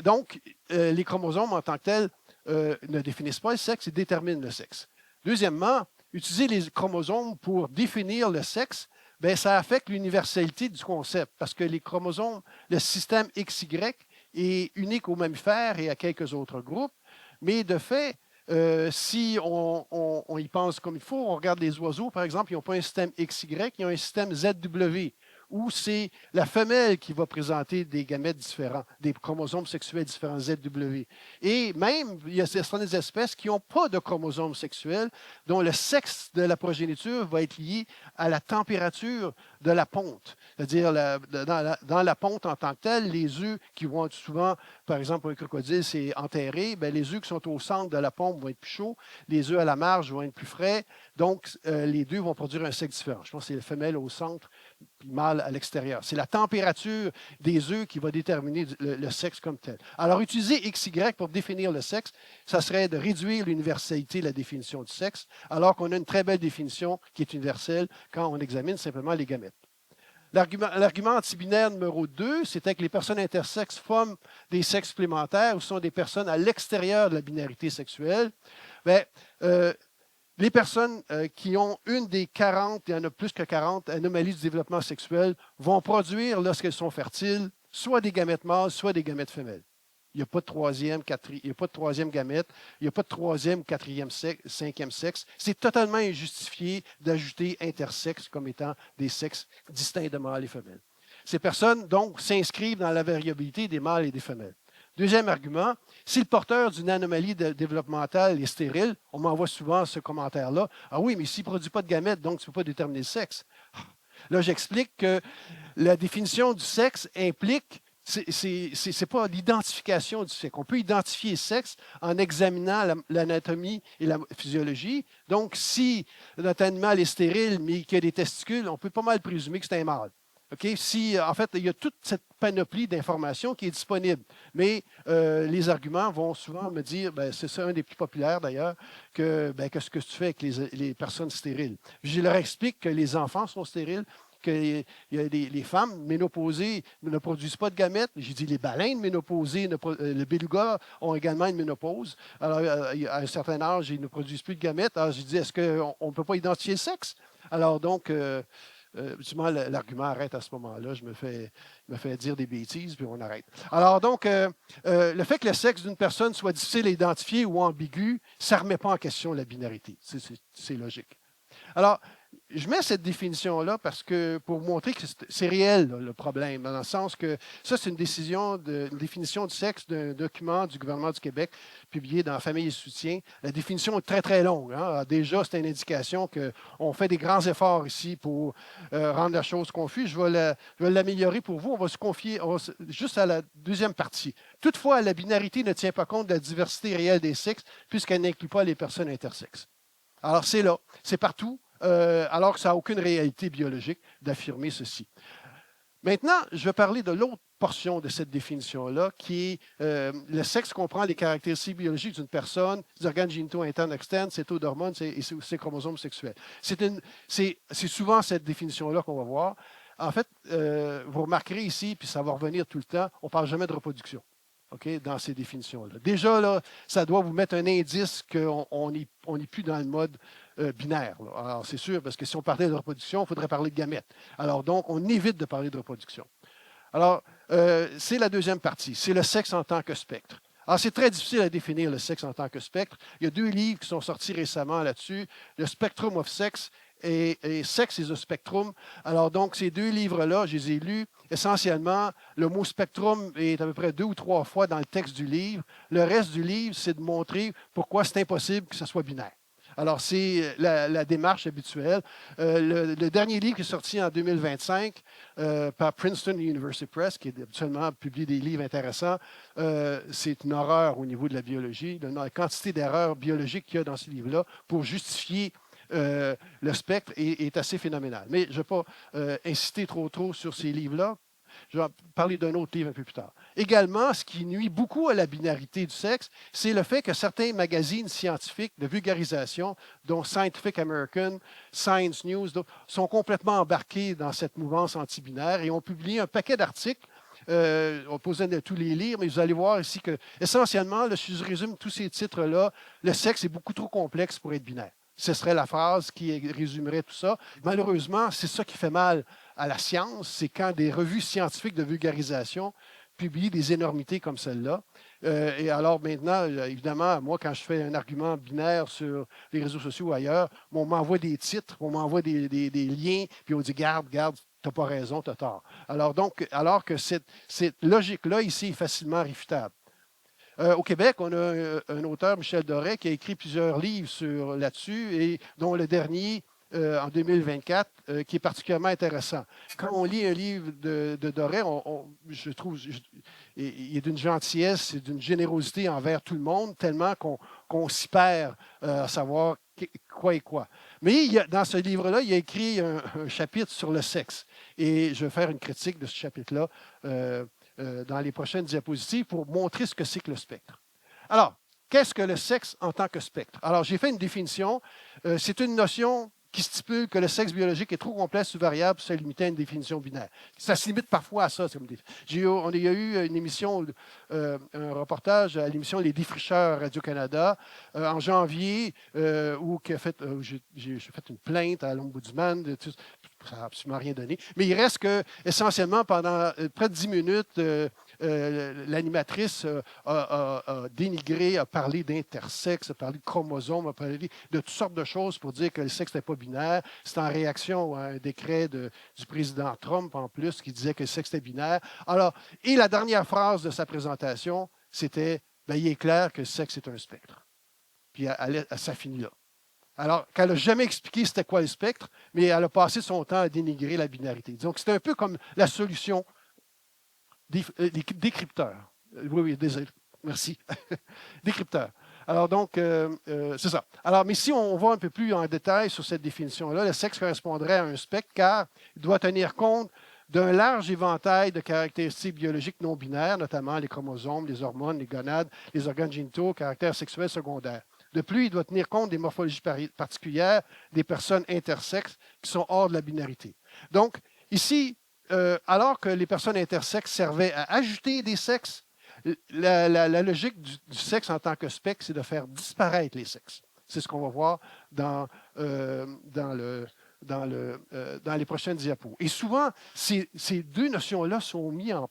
donc, les chromosomes en tant que tels ne définissent pas le sexe, ils déterminent le sexe. Deuxièmement, utiliser les chromosomes pour définir le sexe, bien, ça affecte l'universalité du concept parce que les chromosomes, le système XY est unique aux mammifères et à quelques autres groupes. Mais de fait, si on y pense comme il faut, on regarde les oiseaux, par exemple, ils n'ont pas un système XY, ils ont un système ZW, où c'est la femelle qui va présenter des gamètes différents, des chromosomes sexuels différents, ZW. Et même, il y a certaines espèces qui n'ont pas de chromosomes sexuels, dont le sexe de la progéniture va être lié à la température de la ponte. C'est-à-dire, dans la ponte en tant que telle, les œufs qui vont être souvent, par exemple, un crocodile, c'est enterré, bien, les œufs qui sont au centre de la pompe vont être plus chauds, les œufs à la marge vont être plus frais, donc les deux vont produire un sexe différent. Je pense que c'est la femelle au centre, puis mâle à l'extérieur. C'est la température des œufs qui va déterminer le sexe comme tel. Alors, utiliser XY pour définir le sexe, ça serait de réduire l'universalité de la définition du sexe, alors qu'on a une très belle définition qui est universelle quand on examine simplement les gamètes. L'argument antibinaire numéro 2, c'était que les personnes intersexes forment des sexes supplémentaires ou sont des personnes à l'extérieur de la binarité sexuelle. Bien, les personnes qui ont une des 40, il y en a plus que 40 anomalies du développement sexuel, vont produire, lorsqu'elles sont fertiles, soit des gamètes mâles, soit des gamètes femelles. Il n'y a pas de troisième, gamète, il n'y a pas de troisième, quatrième, cinquième sexe. C'est totalement injustifié d'ajouter intersexe comme étant des sexes distincts de mâles et femelles. Ces personnes, donc, s'inscrivent dans la variabilité des mâles et des femelles. Deuxième argument, si le porteur d'une anomalie développementale est stérile, on m'envoie souvent ce commentaire-là. Ah oui, mais s'il ne produit pas de gamètes, donc tu ne peux pas déterminer le sexe. Là, j'explique que la définition du sexe implique c'est pas l'identification du sexe. On peut identifier le sexe en examinant l'anatomie et la physiologie. Donc, si notre animal est stérile, mais qu'il a des testicules, on peut pas mal présumer que c'est un mâle. OK? Si, en fait, il y a toute cette panoplie d'informations qui est disponible. Mais les arguments vont souvent me dire, ben, c'est ça un des plus populaires d'ailleurs, que ben, qu'est-ce que tu fais avec les personnes stériles? Je leur explique que les enfants sont stériles, que les femmes ménopausées ne produisent pas de gamètes. J'ai dit les baleines ménopausées, le beluga ont également une ménopause. Alors, à un certain âge, ils ne produisent plus de gamètes. Alors, j'ai dit, est-ce qu'on ne peut pas identifier le sexe? Alors, donc, justement, l'argument arrête à ce moment-là. Je me fais dire des bêtises, puis on arrête. Alors, donc, le fait que le sexe d'une personne soit difficile à identifier ou ambigu, ça ne remet pas en question la binarité. C'est logique. Alors, je mets cette définition-là parce que pour montrer que c'est réel, là, le problème, dans le sens que ça, c'est une décision, une définition du sexe d'un document du gouvernement du Québec publié dans Famille et Soutien. La définition est très, très longue. Hein. Déjà, c'est une indication qu'on fait des grands efforts ici pour rendre la chose confuse. Je vais l'améliorer pour vous. On va se confier juste à la deuxième partie. Toutefois, la binarité ne tient pas compte de la diversité réelle des sexes puisqu'elle n'inclut pas les personnes intersexes. Alors, c'est là, c'est partout. Alors que ça n'a aucune réalité biologique d'affirmer ceci. Maintenant, je vais parler de l'autre portion de cette définition-là, qui est le sexe comprend les caractéristiques biologiques d'une personne, les organes génitaux internes, externes, ses taux d'hormones et ses chromosomes sexuels. C'est souvent cette définition-là qu'on va voir. En fait, vous remarquerez ici, puis ça va revenir tout le temps, on ne parle jamais de reproduction. Okay, dans ces définitions-là. Déjà, là, ça doit vous mettre un indice qu'on n'est plus dans le mode binaire. Là. Alors, c'est sûr, parce que si on parlait de reproduction, il faudrait parler de gamètes. Alors, donc, on évite de parler de reproduction. Alors, c'est la deuxième partie. C'est le sexe en tant que spectre. Alors, c'est très difficile à définir le sexe en tant que spectre. Il y a 2 livres qui sont sortis récemment là-dessus. Le Spectrum of Sex et Sex is a Spectrum. Alors, donc, ces 2 livres-là, je les ai lus. Essentiellement, le mot spectrum est à peu près 2 ou 3 fois dans le texte du livre. Le reste du livre, c'est de montrer pourquoi c'est impossible que ce soit binaire. Alors, c'est la démarche habituelle. Le dernier livre qui est sorti en 2025 par Princeton University Press, qui est habituellement publié des livres intéressants, c'est une horreur au niveau de la biologie. La quantité d'erreurs biologiques qu'il y a dans ce livre-là pour justifier le spectre est assez phénoménal. Mais je ne vais pas insister trop sur ces livres-là. Je vais parler d'un autre livre un peu plus tard. Également, ce qui nuit beaucoup à la binarité du sexe, c'est le fait que certains magazines scientifiques de vulgarisation, dont Scientific American, Science News, sont complètement embarqués dans cette mouvance anti-binaire et ont publié un paquet d'articles. On peut de tous les lire, mais vous allez voir ici que, essentiellement, là, si je résume tous ces titres-là, le sexe est beaucoup trop complexe pour être binaire. Ce serait la phrase qui résumerait tout ça. Malheureusement, c'est ça qui fait mal à la science, c'est quand des revues scientifiques de vulgarisation publient des énormités comme celle-là. Et alors maintenant, évidemment, moi, quand je fais un argument binaire sur les réseaux sociaux ou ailleurs, on m'envoie des titres, on m'envoie des liens, puis on dit, garde, tu n'as pas raison, tu as tort. Alors que cette logique-là, ici, est facilement réfutable. Au Québec, on a un auteur, Michel Doré, qui a écrit plusieurs livres là-dessus, et dont le dernier, en 2024, qui est particulièrement intéressant. Quand on lit un livre de Doré, je trouve il est d'une gentillesse et d'une générosité envers tout le monde, tellement qu'on s'y perd à savoir quoi et quoi. Mais dans ce livre-là, il a écrit un chapitre sur le sexe. Et je vais faire une critique de ce chapitre-là dans les prochaines diapositives pour montrer ce que c'est que le spectre. Alors, qu'est-ce que le sexe en tant que spectre? Alors, j'ai fait une définition. C'est une notion qui stipule que le sexe biologique est trop complexe ou variable pour se limiter à une définition binaire. Ça se limite parfois à ça. Il y a eu une émission, un reportage à l'émission Les Défricheurs Radio-Canada en janvier où j'ai fait une plainte à l'Ombudsman. Ça n'a absolument rien donné. Mais il reste que, essentiellement, pendant près de 10 minutes, l'animatrice a dénigré, a parlé d'intersexe, a parlé de chromosomes, a parlé de toutes sortes de choses pour dire que le sexe n'était pas binaire. C'est en réaction à un décret du président Trump, en plus, qui disait que le sexe était binaire. Alors, et la dernière phrase de sa présentation, c'était « il est clair que le sexe est un spectre ». Puis ça finit là. Alors, qu'elle n'a jamais expliqué c'était quoi le spectre, mais elle a passé son temps à dénigrer la binarité. Donc, c'est un peu comme la solution Décrypteur. Oui, oui, désolé. Merci. Décrypteur. Alors donc, c'est ça. Alors, mais si on va un peu plus en détail sur cette définition-là, le sexe correspondrait à un spectre car il doit tenir compte d'un large éventail de caractéristiques biologiques non binaires, notamment les chromosomes, les hormones, les gonades, les organes génitaux, caractères sexuels secondaires. De plus, il doit tenir compte des morphologies particulières des personnes intersexes qui sont hors de la binarité. Donc, ici, alors que les personnes intersexes servaient à ajouter des sexes, la logique du sexe en tant que spectre, c'est de faire disparaître les sexes. C'est ce qu'on va voir dans les prochaines diapos. Et souvent, ces deux notions-là sont mises en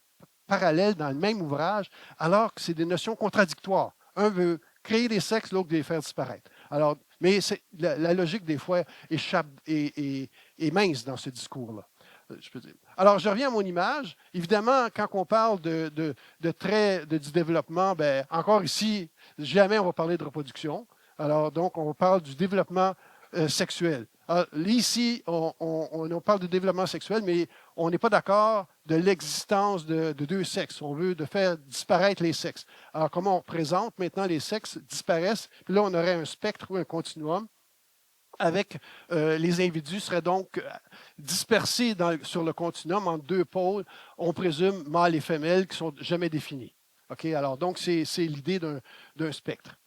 parallèle dans le même ouvrage, alors que c'est des notions contradictoires. Un veut créer des sexes, l'autre veut les faire disparaître. Alors, mais la logique, des fois, échappe et mince dans ce discours-là. Je peux dire. Alors, je reviens à mon image. Évidemment, quand on parle de traits du développement, bien, encore ici, jamais on va parler de reproduction. Alors, donc, on parle du développement sexuel. Alors, ici, on parle de développement sexuel, mais on n'est pas d'accord de l'existence de deux sexes. On veut de faire disparaître les sexes. Alors, comment on représente maintenant les sexes disparaissent? Puis là, on aurait un spectre ou un continuum avec les individus seraient donc dispersés sur le continuum entre deux pôles, on présume mâles et femelles qui ne sont jamais définis. OK? Alors, donc, c'est l'idée d'un spectre.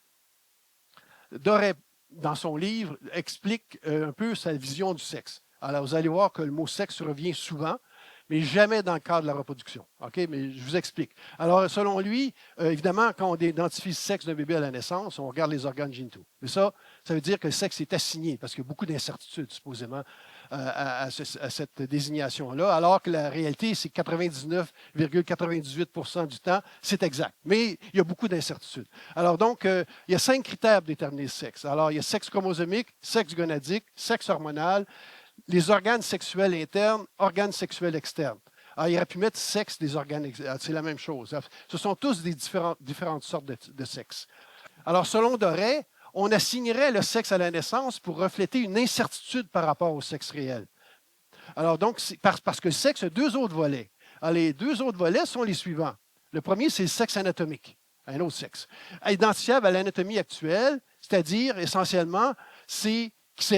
Doré, dans son livre, explique un peu sa vision du sexe. Alors, vous allez voir que le mot sexe revient souvent, mais jamais dans le cadre de la reproduction. OK? Mais je vous explique. Alors, selon lui, évidemment, quand on identifie le sexe d'un bébé à la naissance, on regarde les organes génitaux. Mais ça veut dire que le sexe est assigné, parce qu'il y a beaucoup d'incertitudes, supposément, à cette désignation-là, alors que la réalité, c'est que 99,98% du temps, c'est exact. Mais il y a beaucoup d'incertitudes. Alors donc, il y a 5 critères pour déterminer le sexe. Alors, il y a sexe chromosomique, sexe gonadique, sexe hormonal, les organes sexuels internes, organes sexuels externes. Alors, il aurait pu mettre sexe des organes, c'est la même chose. Ce sont tous des différentes sortes de sexe. Alors, selon Doré, on assignerait le sexe à la naissance pour refléter une incertitude par rapport au sexe réel. Alors, donc, parce que le sexe a 2 autres volets. Alors, les 2 autres volets sont les suivants. Le premier, c'est le sexe anatomique, un autre sexe. Identifiable à l'anatomie actuelle, c'est-à-dire, essentiellement, c'est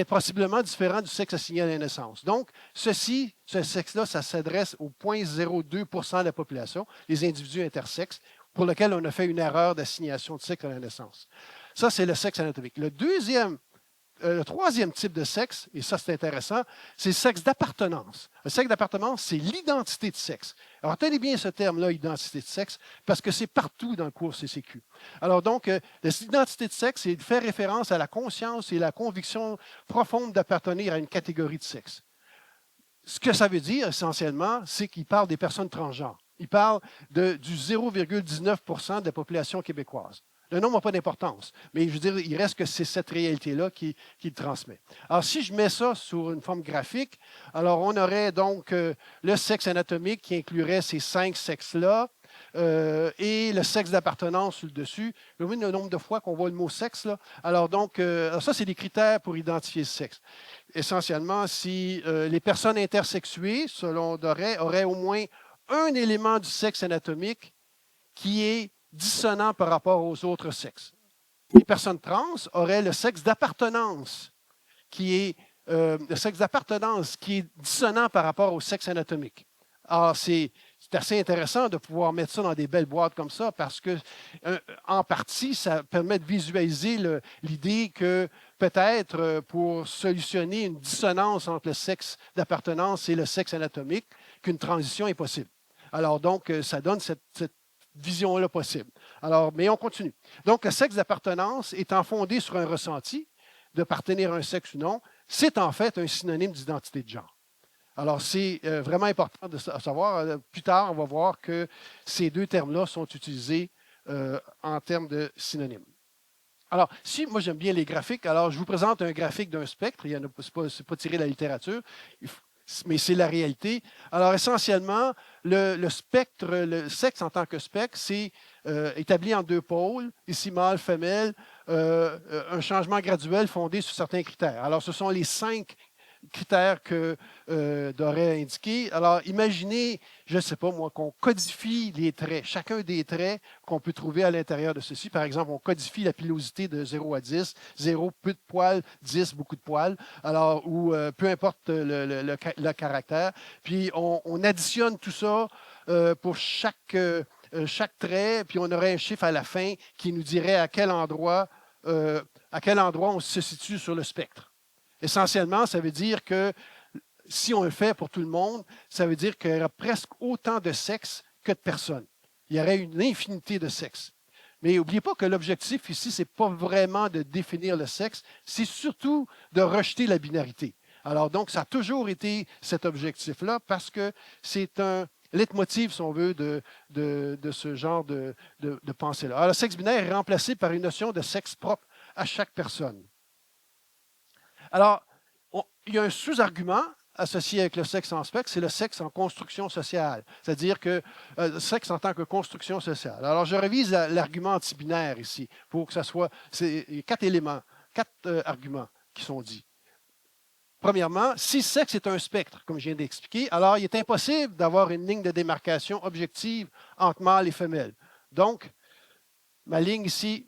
possiblement différent du sexe assigné à la naissance. Donc, ce sexe-là, ça s'adresse au 0,02% de la population, les individus intersexes, pour lesquels on a fait une erreur d'assignation de sexe à la naissance. Ça, c'est le sexe anatomique. Le troisième type de sexe, et ça, c'est intéressant, c'est le sexe d'appartenance. Le sexe d'appartenance, c'est l'identité de sexe. Alors, tenez bien ce terme-là, identité de sexe, parce que c'est partout dans le cours CCQ. Alors, donc, l'identité de sexe, c'est de faire référence à la conscience et la conviction profonde d'appartenir à une catégorie de sexe. Ce que ça veut dire, essentiellement, c'est qu'il parle des personnes transgenres. Il parle du 0,19% de la population québécoise. Le nombre n'a pas d'importance, mais je veux dire, il reste que c'est cette réalité-là qui le transmet. Alors, si je mets ça sur une forme graphique, alors on aurait donc le sexe anatomique qui inclurait ces 5 sexes-là et le sexe d'appartenance sur le dessus. Vous voyez le nombre de fois qu'on voit le mot sexe, là. Alors, donc, ça, c'est des critères pour identifier le sexe. Essentiellement, si les personnes intersexuées, selon Doré, auraient au moins un élément du sexe anatomique qui est dissonant par rapport aux autres sexes. Les personnes trans auraient le sexe d'appartenance qui est dissonant par rapport au sexe anatomique. Alors, c'est assez intéressant de pouvoir mettre ça dans des belles boîtes comme ça parce que, en partie, ça permet de visualiser l'idée que peut-être pour solutionner une dissonance entre le sexe d'appartenance et le sexe anatomique, qu'une transition est possible. Alors, donc, ça donne cette vision-là possible. Alors, mais on continue. Donc, le sexe d'appartenance étant fondé sur un ressenti d'appartenir à un sexe ou non, c'est en fait un synonyme d'identité de genre. Alors, c'est vraiment important de savoir. Plus tard, on va voir que ces 2 termes-là sont utilisés en termes de synonymes. Alors, si moi j'aime bien les graphiques, alors je vous présente un graphique d'un spectre. Ce n'est pas tiré de la littérature, mais c'est la réalité. Alors, essentiellement, le spectre, le sexe en tant que spectre, c'est établi en 2 pôles, ici mâle, femelle, un changement graduel fondé sur certains critères. Alors, ce sont les 5 critères que Doré a indiqués. Alors, imaginez, je ne sais pas moi, qu'on codifie les traits, chacun des traits qu'on peut trouver à l'intérieur de ceci. Par exemple, on codifie la pilosité de 0 à 10, 0, peu de poils, 10, beaucoup de poils. Alors, ou peu importe le caractère. Puis, on additionne tout ça pour chaque trait, puis on aurait un chiffre à la fin qui nous dirait à quel endroit on se situe sur le spectre. Essentiellement, ça veut dire que si on le fait pour tout le monde, ça veut dire qu'il y aura presque autant de sexes que de personnes. Il y aurait une infinité de sexes. Mais n'oubliez pas que l'objectif ici, ce n'est pas vraiment de définir le sexe, c'est surtout de rejeter la binarité. Alors donc, ça a toujours été cet objectif-là parce que c'est un leitmotiv, si on veut, de ce genre de pensée-là. Alors, le sexe binaire est remplacé par une notion de sexe propre à chaque personne. Alors, il y a un sous-argument associé avec le sexe en spectre, c'est le sexe en construction sociale, c'est-à-dire que le sexe en tant que construction sociale. Alors, je révise l'argument anti-binaire ici pour que ça soit... Il y a 4 éléments, 4 arguments qui sont dits. Premièrement, si le sexe est un spectre, comme je viens d'expliquer, alors il est impossible d'avoir une ligne de démarcation objective entre mâle et femelle. Donc, ma ligne ici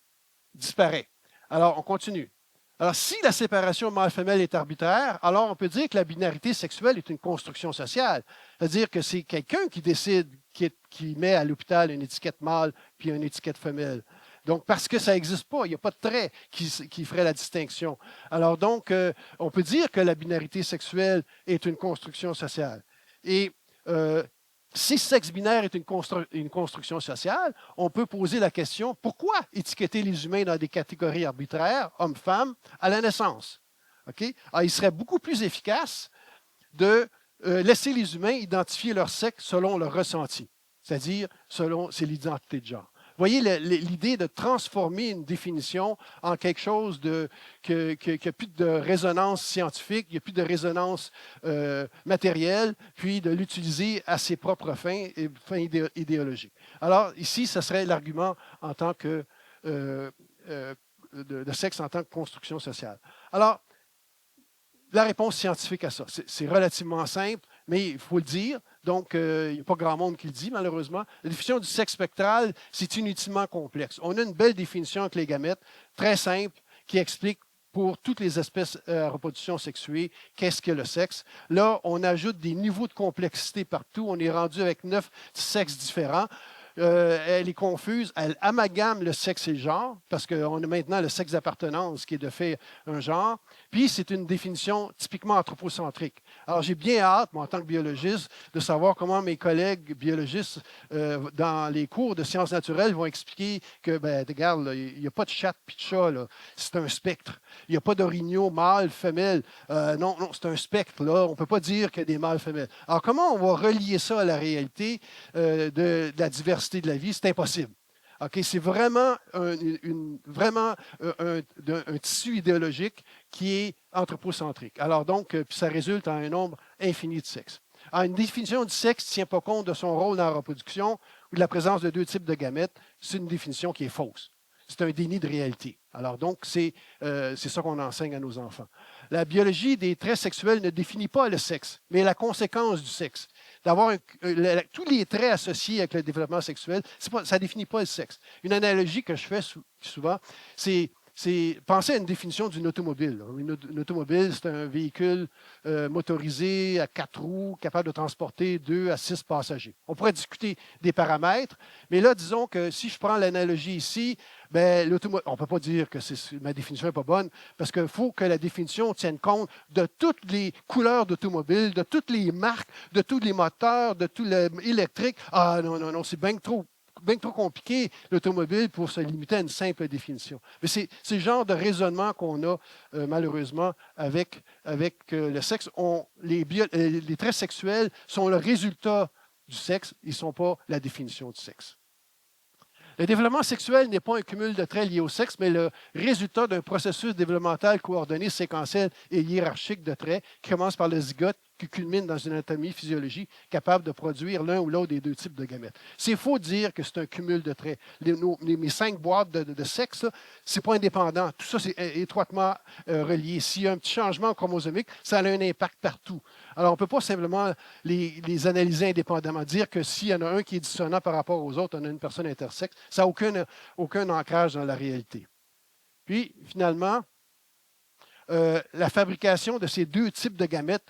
disparaît. Alors, on continue. Alors, si la séparation mâle-femelle est arbitraire, alors on peut dire que la binarité sexuelle est une construction sociale. C'est-à-dire que c'est quelqu'un qui décide, qui met à l'hôpital une étiquette mâle puis une étiquette femelle. Donc, parce que ça n'existe pas, il n'y a pas de trait qui ferait la distinction. Alors donc, on peut dire que la binarité sexuelle est une construction sociale. Et si sexe binaire est une construction sociale, on peut poser la question, pourquoi étiqueter les humains dans des catégories arbitraires, hommes-femmes, à la naissance? Okay? Alors, il serait beaucoup plus efficace de laisser les humains identifier leur sexe selon leur ressenti, c'est-à-dire selon l'identité de genre. Vous voyez l'idée de transformer une définition en quelque chose qui n'a plus de résonance scientifique, il n'y a plus de résonance matérielle, puis de l'utiliser à ses propres fins et fins idéologiques. Alors, ici, ce serait l'argument en tant que de sexe en tant que construction sociale. Alors, la réponse scientifique à ça, c'est relativement simple, mais il faut le dire. Donc, il n'y a pas grand monde qui le dit, malheureusement. La définition du sexe spectral, c'est inutilement complexe. On a une belle définition avec les gamètes, très simple, qui explique pour toutes les espèces à reproduction sexuée, qu'est-ce que le sexe. Là, on ajoute des niveaux de complexité partout. On est rendu avec 9 sexes différents. Elle est confuse, elle amalgame le sexe et le genre, parce qu'on a maintenant le sexe d'appartenance qui est de fait un genre, puis c'est une définition typiquement anthropocentrique. Alors j'ai bien hâte, moi, en tant que biologiste, de savoir comment mes collègues biologistes dans les cours de sciences naturelles vont expliquer que, ben, regarde, il n'y a pas de chat puis de chat, là. C'est un spectre. Il n'y a pas d'orignaux mâle, femelle. Non, c'est un spectre, là. On ne peut pas dire qu'il y a des mâles, femelles. Alors comment on va relier ça à la réalité de la diversité de la vie? C'est impossible. Okay? C'est vraiment un tissu idéologique qui est anthropocentrique. Alors donc, ça résulte en un nombre infini de sexes. Alors, une définition du sexe ne tient pas compte de son rôle dans la reproduction ou de la présence de 2 types de gamètes. C'est une définition qui est fausse. C'est un déni de réalité. Alors donc, c'est ça qu'on enseigne à nos enfants. La biologie des traits sexuels ne définit pas le sexe, mais la conséquence du sexe. D'avoir tous les traits associés avec le développement sexuel, ça ne définit pas le sexe. Une analogie que je fais souvent, c'est penser à une définition d'une automobile. Une automobile, c'est un véhicule motorisé à 4 roues, capable de transporter 2 à 6 passagers. On pourrait discuter des paramètres, mais là, disons que si je prends l'analogie ici, ben, on ne peut pas dire que ma définition n'est pas bonne, parce qu'il faut que la définition tienne compte de toutes les couleurs d'automobile, de toutes les marques, de tous les moteurs, de tout l'électrique. Ah non, c'est bien trop compliqué, l'automobile, pour se limiter à une simple définition. Mais c'est le genre de raisonnement qu'on a, malheureusement, avec le sexe. Les traits sexuels sont le résultat du sexe, ils ne sont pas la définition du sexe. Le développement sexuel n'est pas un cumul de traits liés au sexe, mais le résultat d'un processus développemental coordonné, séquentiel et hiérarchique de traits qui commence par le zygote qui culmine dans une anatomie physiologique capable de produire l'un ou l'autre des deux types de gamètes. C'est faux de dire que c'est un cumul de traits. Mes 5 boîtes de sexe, ce n'est pas indépendant. Tout ça, c'est étroitement relié. S'il y a un petit changement chromosomique, ça a un impact partout. Alors, on ne peut pas simplement les analyser indépendamment. Dire que s'il y en a un qui est dissonant par rapport aux autres, on a une personne intersexe, ça n'a aucun ancrage dans la réalité. Puis, finalement, la fabrication de ces deux types de gamètes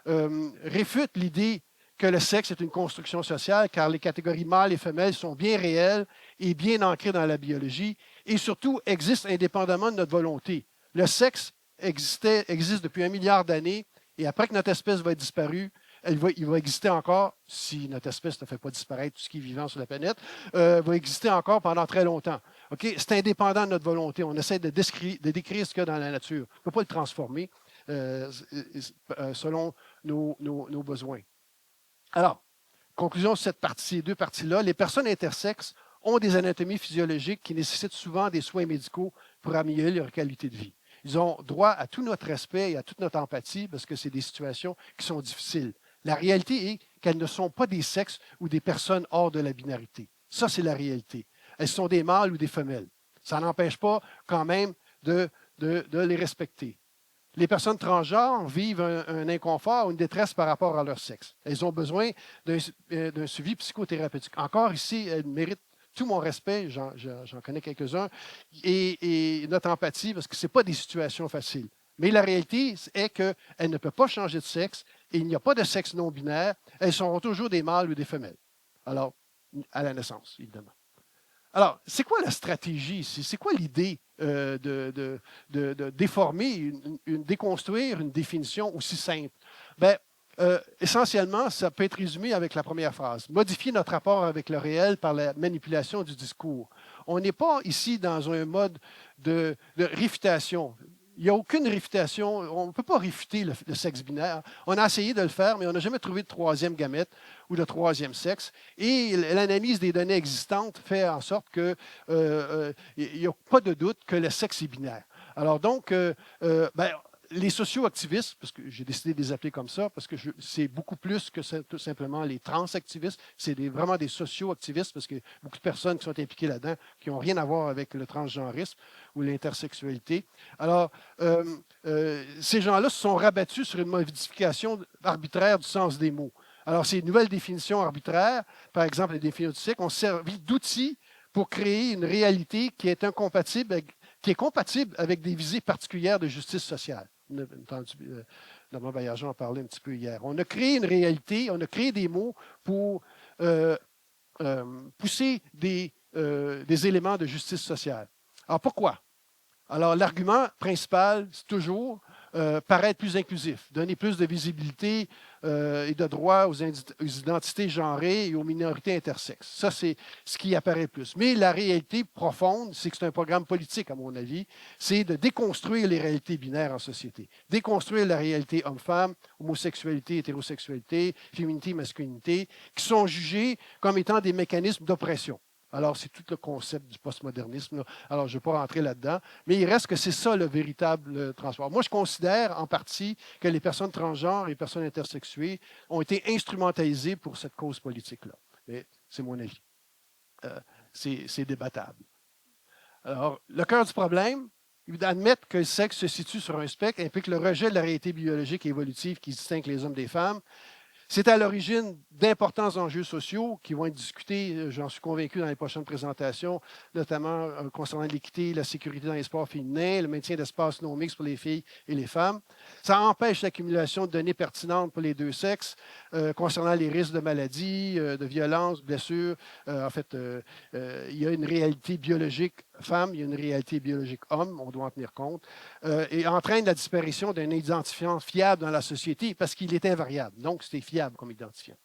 réfute l'idée que le sexe est une construction sociale, car les catégories mâles et femelles sont bien réelles et bien ancrées dans la biologie, et surtout existent indépendamment de notre volonté. Le sexe existe depuis 1 milliard d'années, et après que notre espèce va être disparue, il va exister encore, si notre espèce ne fait pas disparaître tout ce qui est vivant sur la planète, va exister encore pendant très longtemps. Okay? C'est indépendant de notre volonté. On essaie de décrire ce qu'il y a dans la nature. On ne peut pas le transformer selon nos besoins. Alors, conclusion de ces deux parties-là, les personnes intersexes ont des anatomies physiologiques qui nécessitent souvent des soins médicaux pour améliorer leur qualité de vie. Ils ont droit à tout notre respect et à toute notre empathie parce que c'est des situations qui sont difficiles. La réalité est qu'elles ne sont pas des sexes ou des personnes hors de la binarité. Ça, c'est la réalité. Elles sont des mâles ou des femelles. Ça n'empêche pas quand même de les respecter. Les personnes transgenres vivent un inconfort ou une détresse par rapport à leur sexe. Elles ont besoin d'un suivi psychothérapeutique. Encore ici, elles méritent tout mon respect, j'en connais quelques-uns, et notre empathie, parce que ce n'est pas des situations faciles. Mais la réalité est qu'elles ne peuvent pas changer de sexe et il n'y a pas de sexe non binaire. Elles seront toujours des mâles ou des femelles. Alors, à la naissance, évidemment. Alors, c'est quoi la stratégie ici? C'est quoi l'idée de déformer, déconstruire une définition aussi simple? Bien, essentiellement, ça peut être résumé avec la première phrase. Modifier notre rapport avec le réel par la manipulation du discours. On n'est pas ici dans un mode de réfutation. Il n'y a aucune réfutation. On ne peut pas réfuter le sexe binaire. On a essayé de le faire, mais on n'a jamais trouvé de troisième gamète ou de troisième sexe. Et l'analyse des données existantes fait en sorte qu'il n'y a pas de doute que le sexe est binaire. Alors donc, les socio-activistes, parce que j'ai décidé de les appeler comme ça, parce que c'est beaucoup plus que tout simplement les trans-activistes, c'est vraiment des socio-activistes, parce que beaucoup de personnes qui sont impliquées là-dedans, qui n'ont rien à voir avec le transgenrisme ou l'intersexualité. Alors, ces gens-là se sont rabattus sur une modification arbitraire du sens des mots. Alors, ces nouvelles définitions arbitraires, par exemple les définitions du sexe, ont servi d'outils pour créer une réalité qui est incompatible qui est compatible avec des visées particulières de justice sociale. On a entendu Normand Baillargeon en parler un petit peu hier. On a créé une réalité, on a créé des mots pour pousser des éléments de justice sociale. Alors, pourquoi? Alors, l'argument principal, c'est toujours paraître plus inclusif, donner plus de visibilité et de droit aux identités genrées et aux minorités intersexes. Ça, c'est ce qui apparaît plus. Mais la réalité profonde, c'est que c'est un programme politique, à mon avis, c'est de déconstruire les réalités binaires en société. Déconstruire la réalité homme-femme, homosexualité, hétérosexualité, féminité, masculinité, qui sont jugés comme étant des mécanismes d'oppression. Alors, c'est tout le concept du postmodernisme, là. Alors, je ne vais pas rentrer là-dedans, mais il reste que c'est ça le véritable transfert. Moi, je considère en partie que les personnes transgenres et les personnes intersexuées ont été instrumentalisées pour cette cause politique-là. Mais c'est mon avis. C'est débattable. Alors, le cœur du problème, admettre que le sexe se situe sur un spectre implique le rejet de la réalité biologique et évolutive qui distingue les hommes des femmes. C'est à l'origine d'importants enjeux sociaux qui vont être discutés, j'en suis convaincu, dans les prochaines présentations, notamment concernant l'équité, la sécurité dans les sports féminins, le maintien d'espaces non mixtes pour les filles et les femmes. Ça empêche l'accumulation de données pertinentes pour les deux sexes concernant les risques de maladies, de violences, de blessures. Il y a une réalité biologique femme, il y a une réalité biologique homme, on doit en tenir compte, et entraîne la disparition d'un identifiant fiable dans la société parce qu'il est invariable. Donc, c'est fiable comme identifiant.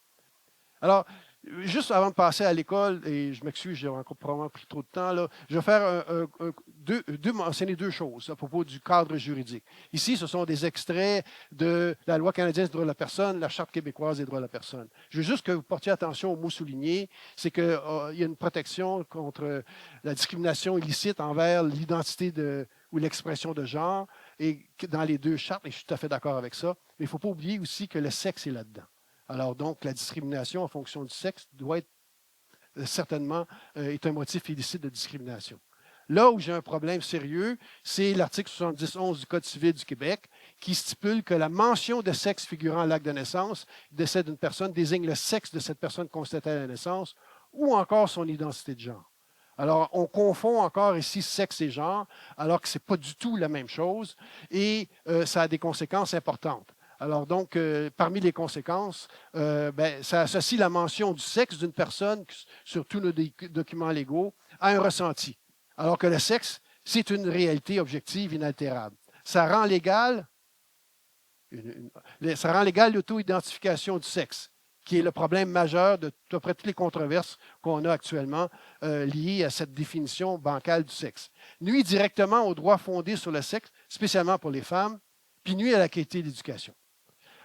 Alors, juste avant de passer à l'école, et je m'excuse, j'ai encore probablement pris trop de temps, là, je vais faire mentionner deux choses à propos du cadre juridique. Ici, ce sont des extraits de la Loi canadienne des droits de la personne, la Charte québécoise des droits de la personne. Je veux juste que vous portiez attention aux mots soulignés, c'est qu'il y a une protection contre la discrimination illicite envers l'identité ou l'expression de genre. et dans les deux chartes, et je suis tout à fait d'accord avec ça, mais il ne faut pas oublier aussi que le sexe est là-dedans. Alors donc, la discrimination en fonction du sexe doit être certainement est un motif illicite de discrimination. Là où j'ai un problème sérieux, c'est l'article 70-11 du Code civil du Québec qui stipule que la mention de sexe figurant à l'acte de naissance, décès d'une personne, désigne le sexe de cette personne constatée à la naissance ou encore son identité de genre. Alors, on confond encore ici sexe et genre, alors que ce n'est pas du tout la même chose et ça a des conséquences importantes. Alors donc, parmi les conséquences, ça associe la mention du sexe d'une personne sur tous nos documents légaux à un ressenti. Alors que le sexe, c'est une réalité objective inaltérable. Ça rend légal l'auto-identification du sexe, qui est le problème majeur de à peu près toutes les controverses qu'on a actuellement liées à cette définition bancale du sexe. Nuit directement aux droits fondés sur le sexe, spécialement pour les femmes, puis nuit à la qualité de l'éducation.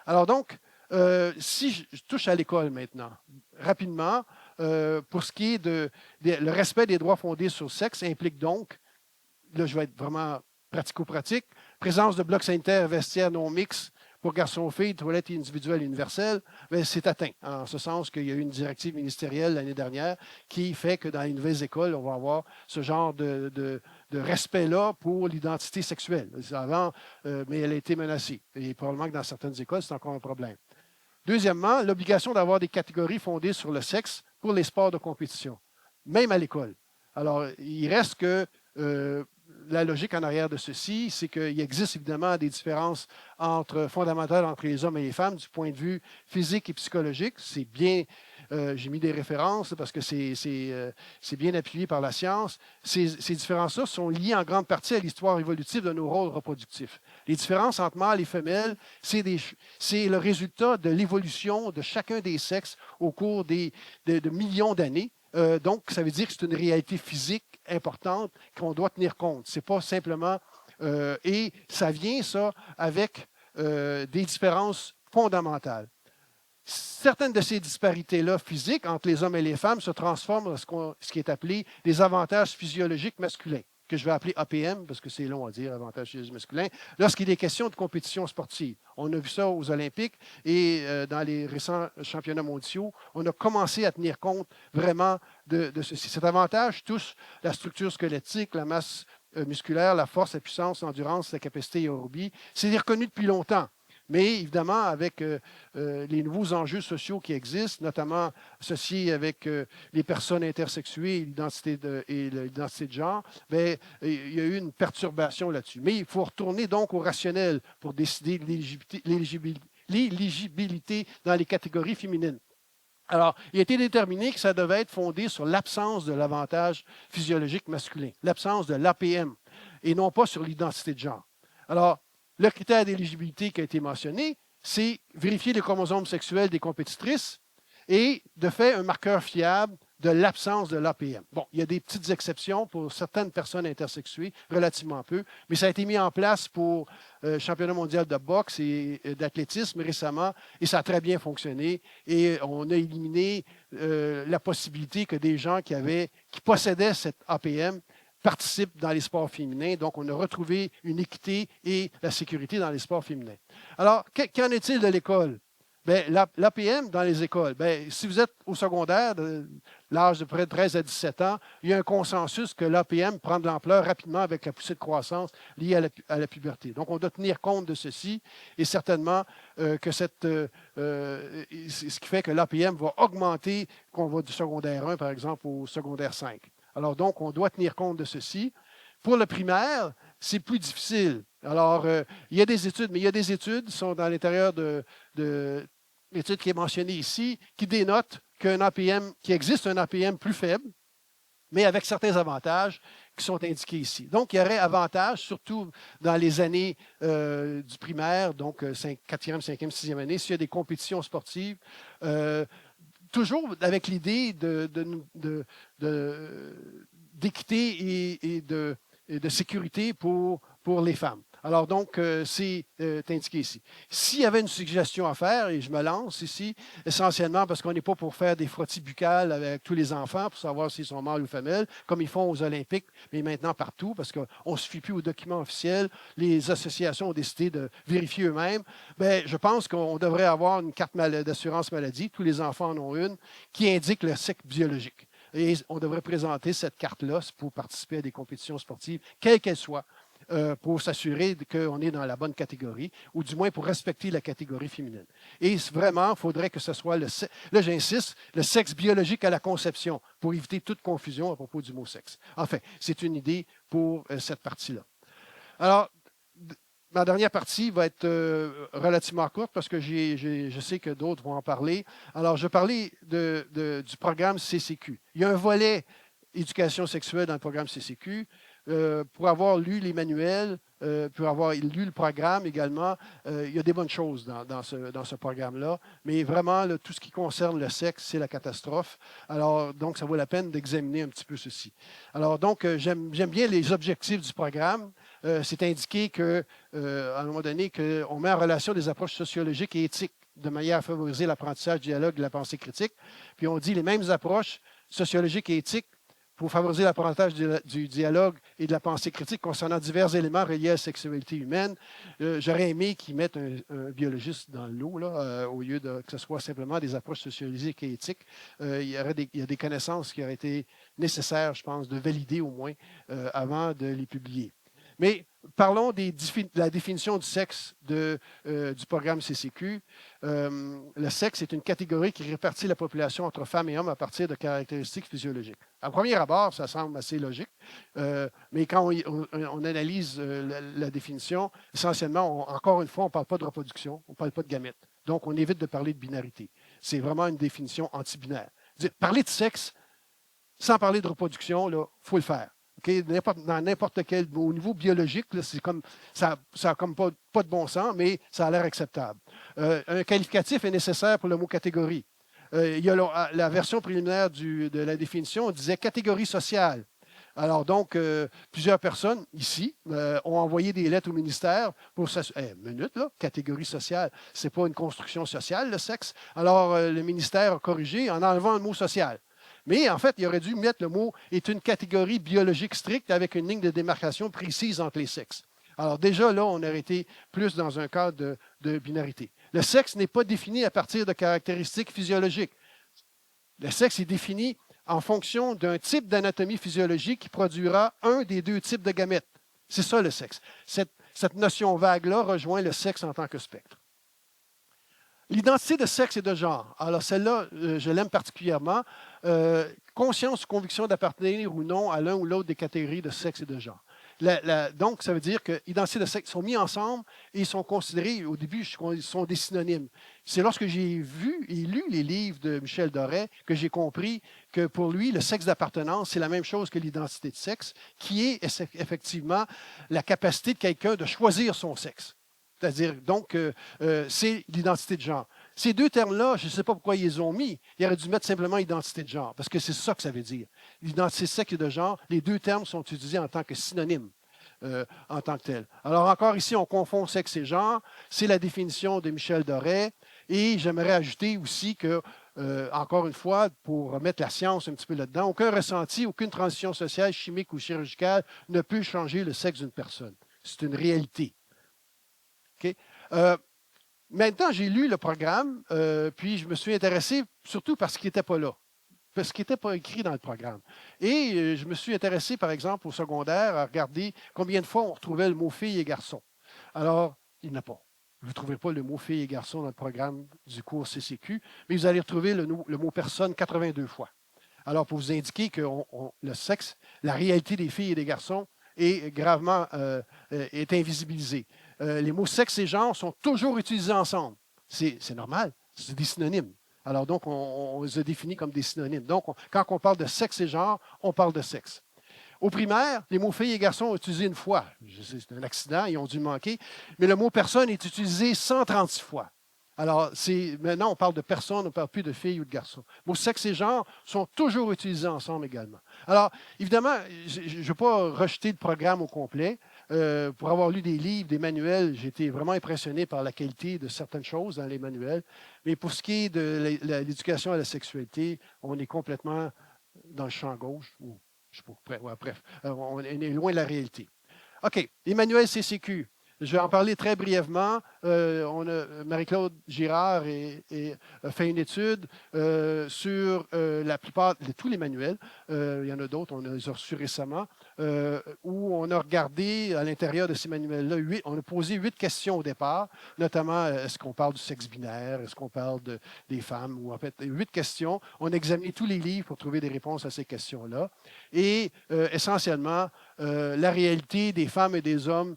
Alors donc, si je touche à l'école maintenant, rapidement, pour ce qui est le respect des droits fondés sur le sexe implique donc, là je vais être vraiment pratico-pratique, présence de blocs sanitaires, vestiaires non mixtes pour garçons-filles, toilettes individuelles universelles, c'est atteint, en ce sens qu'il y a eu une directive ministérielle l'année dernière qui fait que dans les nouvelles écoles, on va avoir ce genre de respect-là pour l'identité sexuelle. Avant, mais elle a été menacée. Et probablement que dans certaines écoles, c'est encore un problème. Deuxièmement, l'obligation d'avoir des catégories fondées sur le sexe pour les sports de compétition, même à l'école. Alors, il reste que la logique en arrière de ceci, c'est qu'il existe évidemment des différences fondamentales entre les hommes et les femmes du point de vue physique et psychologique. C'est bien, j'ai mis des références parce que c'est bien appuyé par la science. Ces différences-là sont liées en grande partie à l'histoire évolutive de nos rôles reproductifs. Les différences entre mâles et femelles, c'est le résultat de l'évolution de chacun des sexes au cours de millions d'années. Donc, ça veut dire que c'est une réalité physique importante qu'on doit tenir compte. Ce n'est pas simplement... et ça vient, ça, avec des différences fondamentales. Certaines de ces disparités-là physiques entre les hommes et les femmes se transforment en ce qui est appelé des avantages physiologiques masculins, que je vais appeler APM, parce que c'est long à dire, avantages physiologiques masculins, lorsqu'il est question de compétition sportive. On a vu ça aux Olympiques et dans les récents championnats mondiaux, on a commencé à tenir compte vraiment de ceci. Cet avantage touche la structure squelettique, la masse musculaire, la force, la puissance, l'endurance, la capacité aérobie. C'est reconnu depuis longtemps. Mais évidemment, avec les nouveaux enjeux sociaux qui existent, notamment associés avec les personnes intersexuées et l'identité de genre, bien, il y a eu une perturbation là-dessus. Mais il faut retourner donc au rationnel pour décider de l'éligibilité dans les catégories féminines. Alors, il a été déterminé que ça devait être fondé sur l'absence de l'avantage physiologique masculin, l'absence de l'APM, et non pas sur l'identité de genre. Alors, le critère d'éligibilité qui a été mentionné, c'est vérifier les chromosomes sexuels des compétitrices et de faire un marqueur fiable de l'absence de l'APM. Bon, il y a des petites exceptions pour certaines personnes intersexuées, relativement peu, mais ça a été mis en place pour le championnat mondial de boxe et d'athlétisme récemment, et ça a très bien fonctionné. Et on a éliminé la possibilité que des gens qui possédaient cette APM participent dans les sports féminins. Donc, on a retrouvé une équité et la sécurité dans les sports féminins. Alors, qu'en est-il de l'école? L'APM dans les écoles, si vous êtes au secondaire, de l'âge de près de 13 à 17 ans, il y a un consensus que l'APM prend de l'ampleur rapidement avec la poussée de croissance liée à la puberté. Donc, on doit tenir compte de ceci et certainement que c'est ce qui fait que l'APM va augmenter, qu'on va du secondaire 1, par exemple, au secondaire 5. Alors, donc, on doit tenir compte de ceci. Pour le primaire, c'est plus difficile. Alors, il y a des études, mais il y a des études qui sont dans l'intérieur de l'étude qui est mentionnée ici, qui dénotent qu'il existe un APM plus faible, mais avec certains avantages qui sont indiqués ici. Donc, il y aurait avantage, surtout dans les années du primaire, donc 4e, 5e, 6e année, s'il y a des compétitions sportives, toujours avec l'idée d'équité et de sécurité pour pour les femmes. Alors donc, c'est indiqué ici. S'il y avait une suggestion à faire, et je me lance ici, essentiellement parce qu'on n'est pas pour faire des frottis buccales avec tous les enfants pour savoir s'ils sont mâles ou femelles, comme ils font aux Olympiques, mais maintenant partout, parce qu'on ne se fie plus aux documents officiels. Les associations ont décidé de vérifier eux-mêmes. Bien, je pense qu'on devrait avoir une carte d'assurance maladie, tous les enfants en ont une, qui indique le sexe biologique. Et on devrait présenter cette carte-là pour participer à des compétitions sportives, quelles qu'elles soient, pour s'assurer qu'on est dans la bonne catégorie, ou du moins pour respecter la catégorie féminine. Et vraiment, il faudrait que ce soit, là j'insiste, le sexe biologique à la conception, pour éviter toute confusion à propos du mot sexe. Enfin, c'est une idée pour cette partie-là. Alors, ma dernière partie va être relativement courte parce que je sais que d'autres vont en parler. Alors, je vais parler du programme CCQ. Il y a un volet éducation sexuelle dans le programme CCQ. Pour avoir lu les manuels, pour avoir lu le programme également, il y a des bonnes choses dans ce programme-là. Mais vraiment, là, tout ce qui concerne le sexe, c'est la catastrophe. Alors, donc, ça vaut la peine d'examiner un petit peu ceci. Alors, donc, j'aime bien les objectifs du programme. C'est indiqué qu'à un moment donné, qu'on met en relation des approches sociologiques et éthiques de manière à favoriser l'apprentissage du dialogue et de la pensée critique. Puis on dit les mêmes approches sociologiques et éthiques pour favoriser l'apprentissage du dialogue et de la pensée critique concernant divers éléments reliés à la sexualité humaine. J'aurais aimé qu'ils mettent un biologiste dans le lot, là, au lieu que ce soit simplement des approches sociologiques et éthiques. Il y a des connaissances qui auraient été nécessaires, je pense, de valider au moins avant de les publier. Mais parlons de la définition du sexe du programme CCQ. Le sexe est une catégorie qui répartit la population entre femmes et hommes à partir de caractéristiques physiologiques. À premier abord, ça semble assez logique, mais quand on analyse la définition, essentiellement, encore une fois, on ne parle pas de reproduction, on ne parle pas de gamètes. Donc, on évite de parler de binarité. C'est vraiment une définition anti-binaire. Parler de sexe sans parler de reproduction, il faut le faire. Okay? Dans n'importe quel, au niveau biologique, c'est comme, ça n'a comme pas de bon sens, mais ça a l'air acceptable. Un qualificatif est nécessaire pour le mot catégorie. Il y a la version préliminaire de la définition, on disait catégorie sociale. Alors donc, plusieurs personnes ici ont envoyé des lettres au ministère pour s'assurer. Minute, là, catégorie sociale, ce n'est pas une construction sociale, le sexe. Alors, le ministère a corrigé en enlevant le mot social. Mais en fait, il aurait dû mettre le mot « est une catégorie biologique stricte avec une ligne de démarcation précise entre les sexes ». Alors déjà, là, on aurait été plus dans un cadre de binarité. Le sexe n'est pas défini à partir de caractéristiques physiologiques. Le sexe est défini en fonction d'un type d'anatomie physiologique qui produira un des deux types de gamètes. C'est ça le sexe. Cette notion vague-là rejoint le sexe en tant que spectre. L'identité de sexe et de genre. Alors, celle-là, je l'aime particulièrement. Conscience ou conviction d'appartenir ou non à l'un ou l'autre des catégories de sexe et de genre. Donc, ça veut dire que l'identité de sexe sont mis ensemble et ils sont considérés, au début, ils sont des synonymes. C'est lorsque j'ai vu et lu les livres de Michel Doré que j'ai compris que pour lui, le sexe d'appartenance, c'est la même chose que l'identité de sexe, qui est effectivement la capacité de quelqu'un de choisir son sexe. C'est-à-dire, donc, c'est l'identité de genre. Ces deux termes-là, je ne sais pas pourquoi ils les ont mis. Ils auraient dû mettre simplement identité de genre, parce que c'est ça que ça veut dire. L'identité de sexe et de genre, les deux termes sont utilisés en tant que synonymes, en tant que tels. Alors, encore ici, on confond sexe et genre. C'est la définition de Michel Doré. Et j'aimerais ajouter aussi que, encore une fois, pour mettre la science un petit peu là-dedans, aucun ressenti, aucune transition sociale, chimique ou chirurgicale ne peut changer le sexe d'une personne. C'est une réalité. Okay? Maintenant, j'ai lu le programme, puis je me suis intéressé surtout parce qu'il n'était pas là, parce qu'il n'était pas écrit dans le programme. Et je me suis intéressé, par exemple, au secondaire, à regarder combien de fois on retrouvait le mot fille et garçon. Alors, il n'y en a pas. Vous ne trouverez pas le mot fille et garçon dans le programme du cours CCQ, mais vous allez retrouver le mot personne 82 fois. Alors, pour vous indiquer que le sexe, la réalité des filles et des garçons est gravement est invisibilisée. Les mots sexe et genre sont toujours utilisés ensemble. C'est normal, c'est des synonymes. Alors donc, on les a définis comme des synonymes. Donc, quand on parle de sexe et genre, on parle de sexe. Au primaire, les mots filles et garçons sont utilisés une fois. Je sais, c'est un accident, ils ont dû manquer. Mais le mot personne est utilisé 136 fois. Alors, maintenant, on parle de personnes, on ne parle plus de filles ou de garçons. Mots sexe et genre sont toujours utilisés ensemble également. Alors, évidemment, je ne veux pas rejeter le programme au complet. Pour avoir lu des livres, des manuels, j'ai été vraiment impressionné par la qualité de certaines choses dans les manuels. Mais pour ce qui est de l'éducation à la sexualité, on est complètement dans le champ gauche. Ou, je sais pas, ouais, bref, on est loin de la réalité. OK, Emmanuel CCQ. Je vais en parler très brièvement. Marie-Claude Girard a fait une étude sur la plupart, tous les manuels, il y en a d'autres, on les a reçus récemment, où on a regardé à l'intérieur de ces manuels-là, on a posé 8 questions au départ, notamment est-ce qu'on parle du sexe binaire, est-ce qu'on parle des femmes, ou en fait, 8 questions. On a examiné tous les livres pour trouver des réponses à ces questions-là. Et essentiellement, la réalité des femmes et des hommes,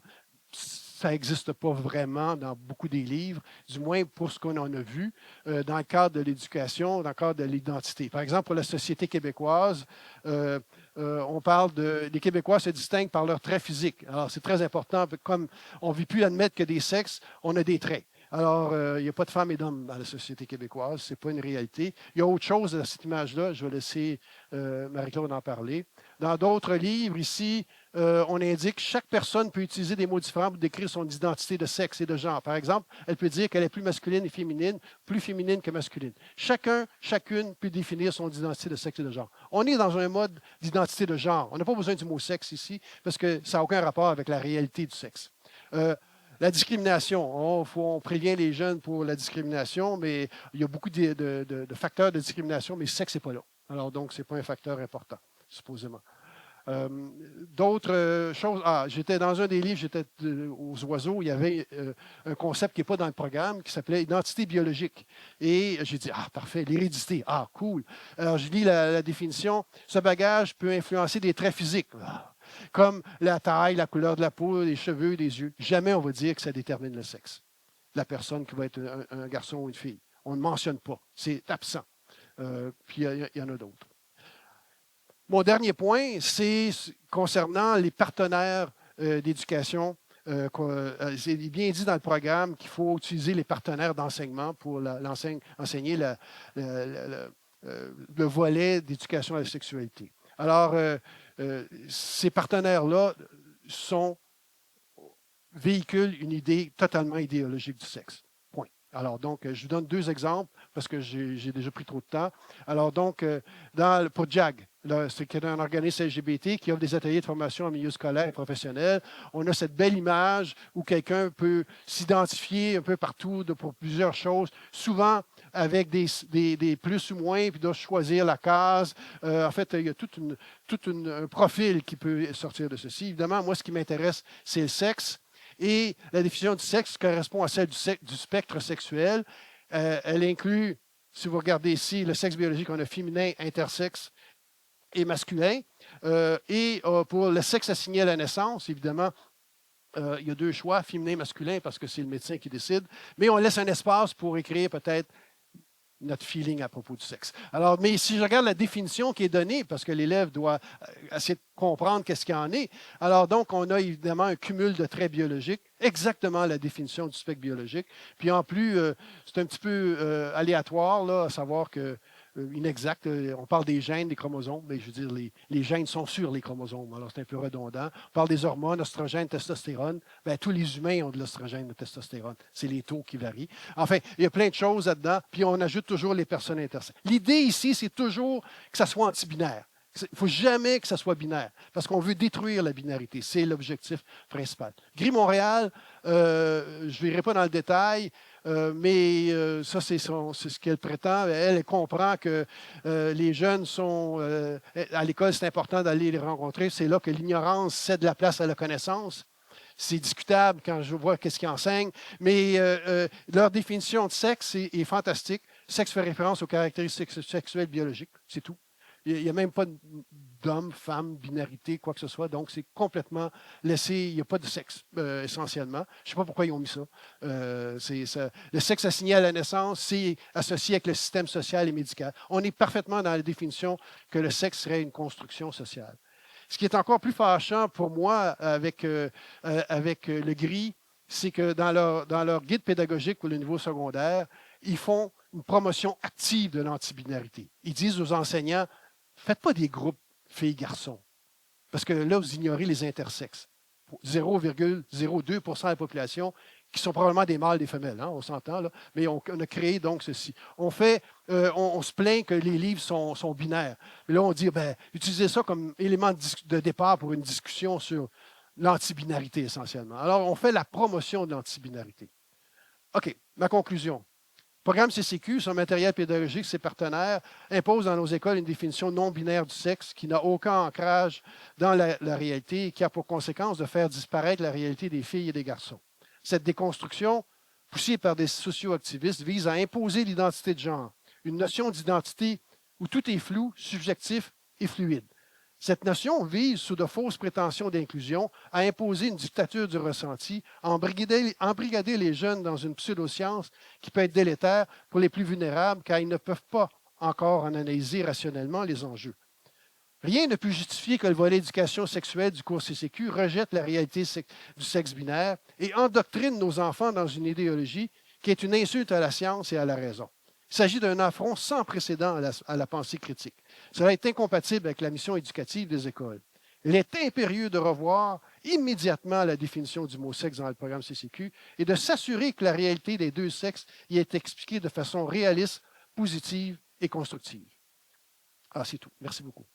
ça n'existe pas vraiment dans beaucoup des livres, du moins pour ce qu'on en a vu dans le cadre de l'éducation, dans le cadre de l'identité. Par exemple, pour la société québécoise, on parle les Québécois se distinguent par leurs traits physiques. Alors, c'est très important, comme on ne veut plus admettre que des sexes, on a des traits. Alors, il n'y a pas de femmes et d'hommes dans la société québécoise, ce n'est pas une réalité. Il y a autre chose dans cette image-là, je vais laisser Marie-Claude en parler. Dans d'autres livres, ici, on indique que chaque personne peut utiliser des mots différents pour décrire son identité de sexe et de genre. Par exemple, elle peut dire qu'elle est plus masculine et féminine, plus féminine que masculine. Chacune peut définir son identité de sexe et de genre. On est dans un mode d'identité de genre. On n'a pas besoin du mot sexe ici parce que ça n'a aucun rapport avec la réalité du sexe. La discrimination, on prévient les jeunes pour la discrimination, mais il y a beaucoup de facteurs de discrimination, mais le sexe n'est pas là. Alors donc, ce n'est pas un facteur important, supposément. D'autres choses. J'étais dans un des livres, j'étais aux oiseaux, il y avait un concept qui n'est pas dans le programme qui s'appelait identité biologique. Et j'ai dit, parfait, l'hérédité, cool. Alors, je lis la définition. Ce bagage peut influencer des traits physiques, comme la taille, la couleur de la peau, les cheveux, les yeux. Jamais on va dire que ça détermine le sexe. La personne qui va être un garçon ou une fille. On ne mentionne pas. C'est absent. Puis il y en a d'autres. Mon dernier point, c'est concernant les partenaires d'éducation. C'est bien dit dans le programme qu'il faut utiliser les partenaires d'enseignement pour enseigner le volet d'éducation à la sexualité. Alors, ces partenaires-là véhiculent une idée totalement idéologique du sexe. Point. Alors, donc, je vous donne 2 exemples parce que j'ai déjà pris trop de temps. Alors, donc, pour JAG, c'est un organisme LGBT qui offre des ateliers de formation en milieu scolaire et professionnel. On a cette belle image où quelqu'un peut s'identifier un peu partout pour plusieurs choses, souvent avec des plus ou moins, puis doit choisir la case. En fait, il y a un profil qui peut sortir de ceci. Évidemment, moi, ce qui m'intéresse, c'est le sexe. Et la définition du sexe correspond à celle du spectre sexuel. Elle inclut, si vous regardez ici, le sexe biologique, on a féminin, intersexe et masculin. Pour le sexe assigné à la naissance, évidemment, il y a 2 choix, féminin et masculin, parce que c'est le médecin qui décide. Mais on laisse un espace pour écrire peut-être notre feeling à propos du sexe. Alors, mais si je regarde la définition qui est donnée, parce que l'élève doit essayer de comprendre qu'est-ce qu'il en est, alors donc, on a évidemment un cumul de traits biologiques, exactement la définition du spectre biologique. Puis en plus, c'est un petit peu aléatoire, là, à savoir que inexact. On parle des gènes, des chromosomes, mais je veux dire, les gènes sont sur les chromosomes, alors c'est un peu redondant. On parle des hormones, oestrogène, testostérone. Bien, tous les humains ont de l'oestrogène, de la testostérone. C'est les taux qui varient. Enfin, il y a plein de choses là-dedans, puis on ajoute toujours les personnes intersexes. L'idée ici, c'est toujours que ça soit anti-binaire. Il ne faut jamais que ça soit binaire, parce qu'on veut détruire la binarité. C'est l'objectif principal. Gris Montréal, je ne verrai pas dans le détail, mais ça, c'est ce qu'elle prétend. Elle comprend que les jeunes sont... à l'école, c'est important d'aller les rencontrer. C'est là que l'ignorance cède la place à la connaissance. C'est discutable quand je vois qu'est-ce qu'ils enseignent, mais leur définition de sexe est fantastique. Sexe fait référence aux caractéristiques sexuelles biologiques, c'est tout. Il n'y a même pas d'homme, femme, binarité, quoi que ce soit. Donc, c'est complètement laissé. Il n'y a pas de sexe, essentiellement. Je ne sais pas pourquoi ils ont mis ça. Le sexe assigné à la naissance, c'est associé avec le système social et médical. On est parfaitement dans la définition que le sexe serait une construction sociale. Ce qui est encore plus fâchant pour moi avec le gris, c'est que dans leur guide pédagogique pour le niveau secondaire, ils font une promotion active de l'antibinarité. Ils disent aux enseignants, faites pas des groupes filles-garçons, parce que là, vous ignorez les intersexes. 0,02 % de la population qui sont probablement des mâles, des femelles, hein, on s'entend, là. Mais on a créé donc ceci. On se plaint que les livres sont binaires. Mais là, on dit, ben, utilisez ça comme élément de départ pour une discussion sur l'antibinarité essentiellement. Alors, on fait la promotion de l'antibinarité. OK, ma conclusion. Le programme CCQ, son matériel pédagogique, ses partenaires, impose dans nos écoles une définition non binaire du sexe qui n'a aucun ancrage dans la réalité et qui a pour conséquence de faire disparaître la réalité des filles et des garçons. Cette déconstruction, poussée par des socio-activistes, vise à imposer l'identité de genre, une notion d'identité où tout est flou, subjectif et fluide. Cette notion vise, sous de fausses prétentions d'inclusion, à imposer une dictature du ressenti, à embrigader les jeunes dans une pseudo-science qui peut être délétère pour les plus vulnérables car ils ne peuvent pas encore en analyser rationnellement les enjeux. Rien ne peut justifier que le volet éducation sexuelle du cours CCQ rejette la réalité du sexe binaire et endoctrine nos enfants dans une idéologie qui est une insulte à la science et à la raison. Il s'agit d'un affront sans précédent à la pensée critique. Cela est incompatible avec la mission éducative des écoles. Il est impérieux de revoir immédiatement la définition du mot sexe dans le programme CCQ et de s'assurer que la réalité des deux sexes y est expliquée de façon réaliste, positive et constructive. Ah, c'est tout. Merci beaucoup.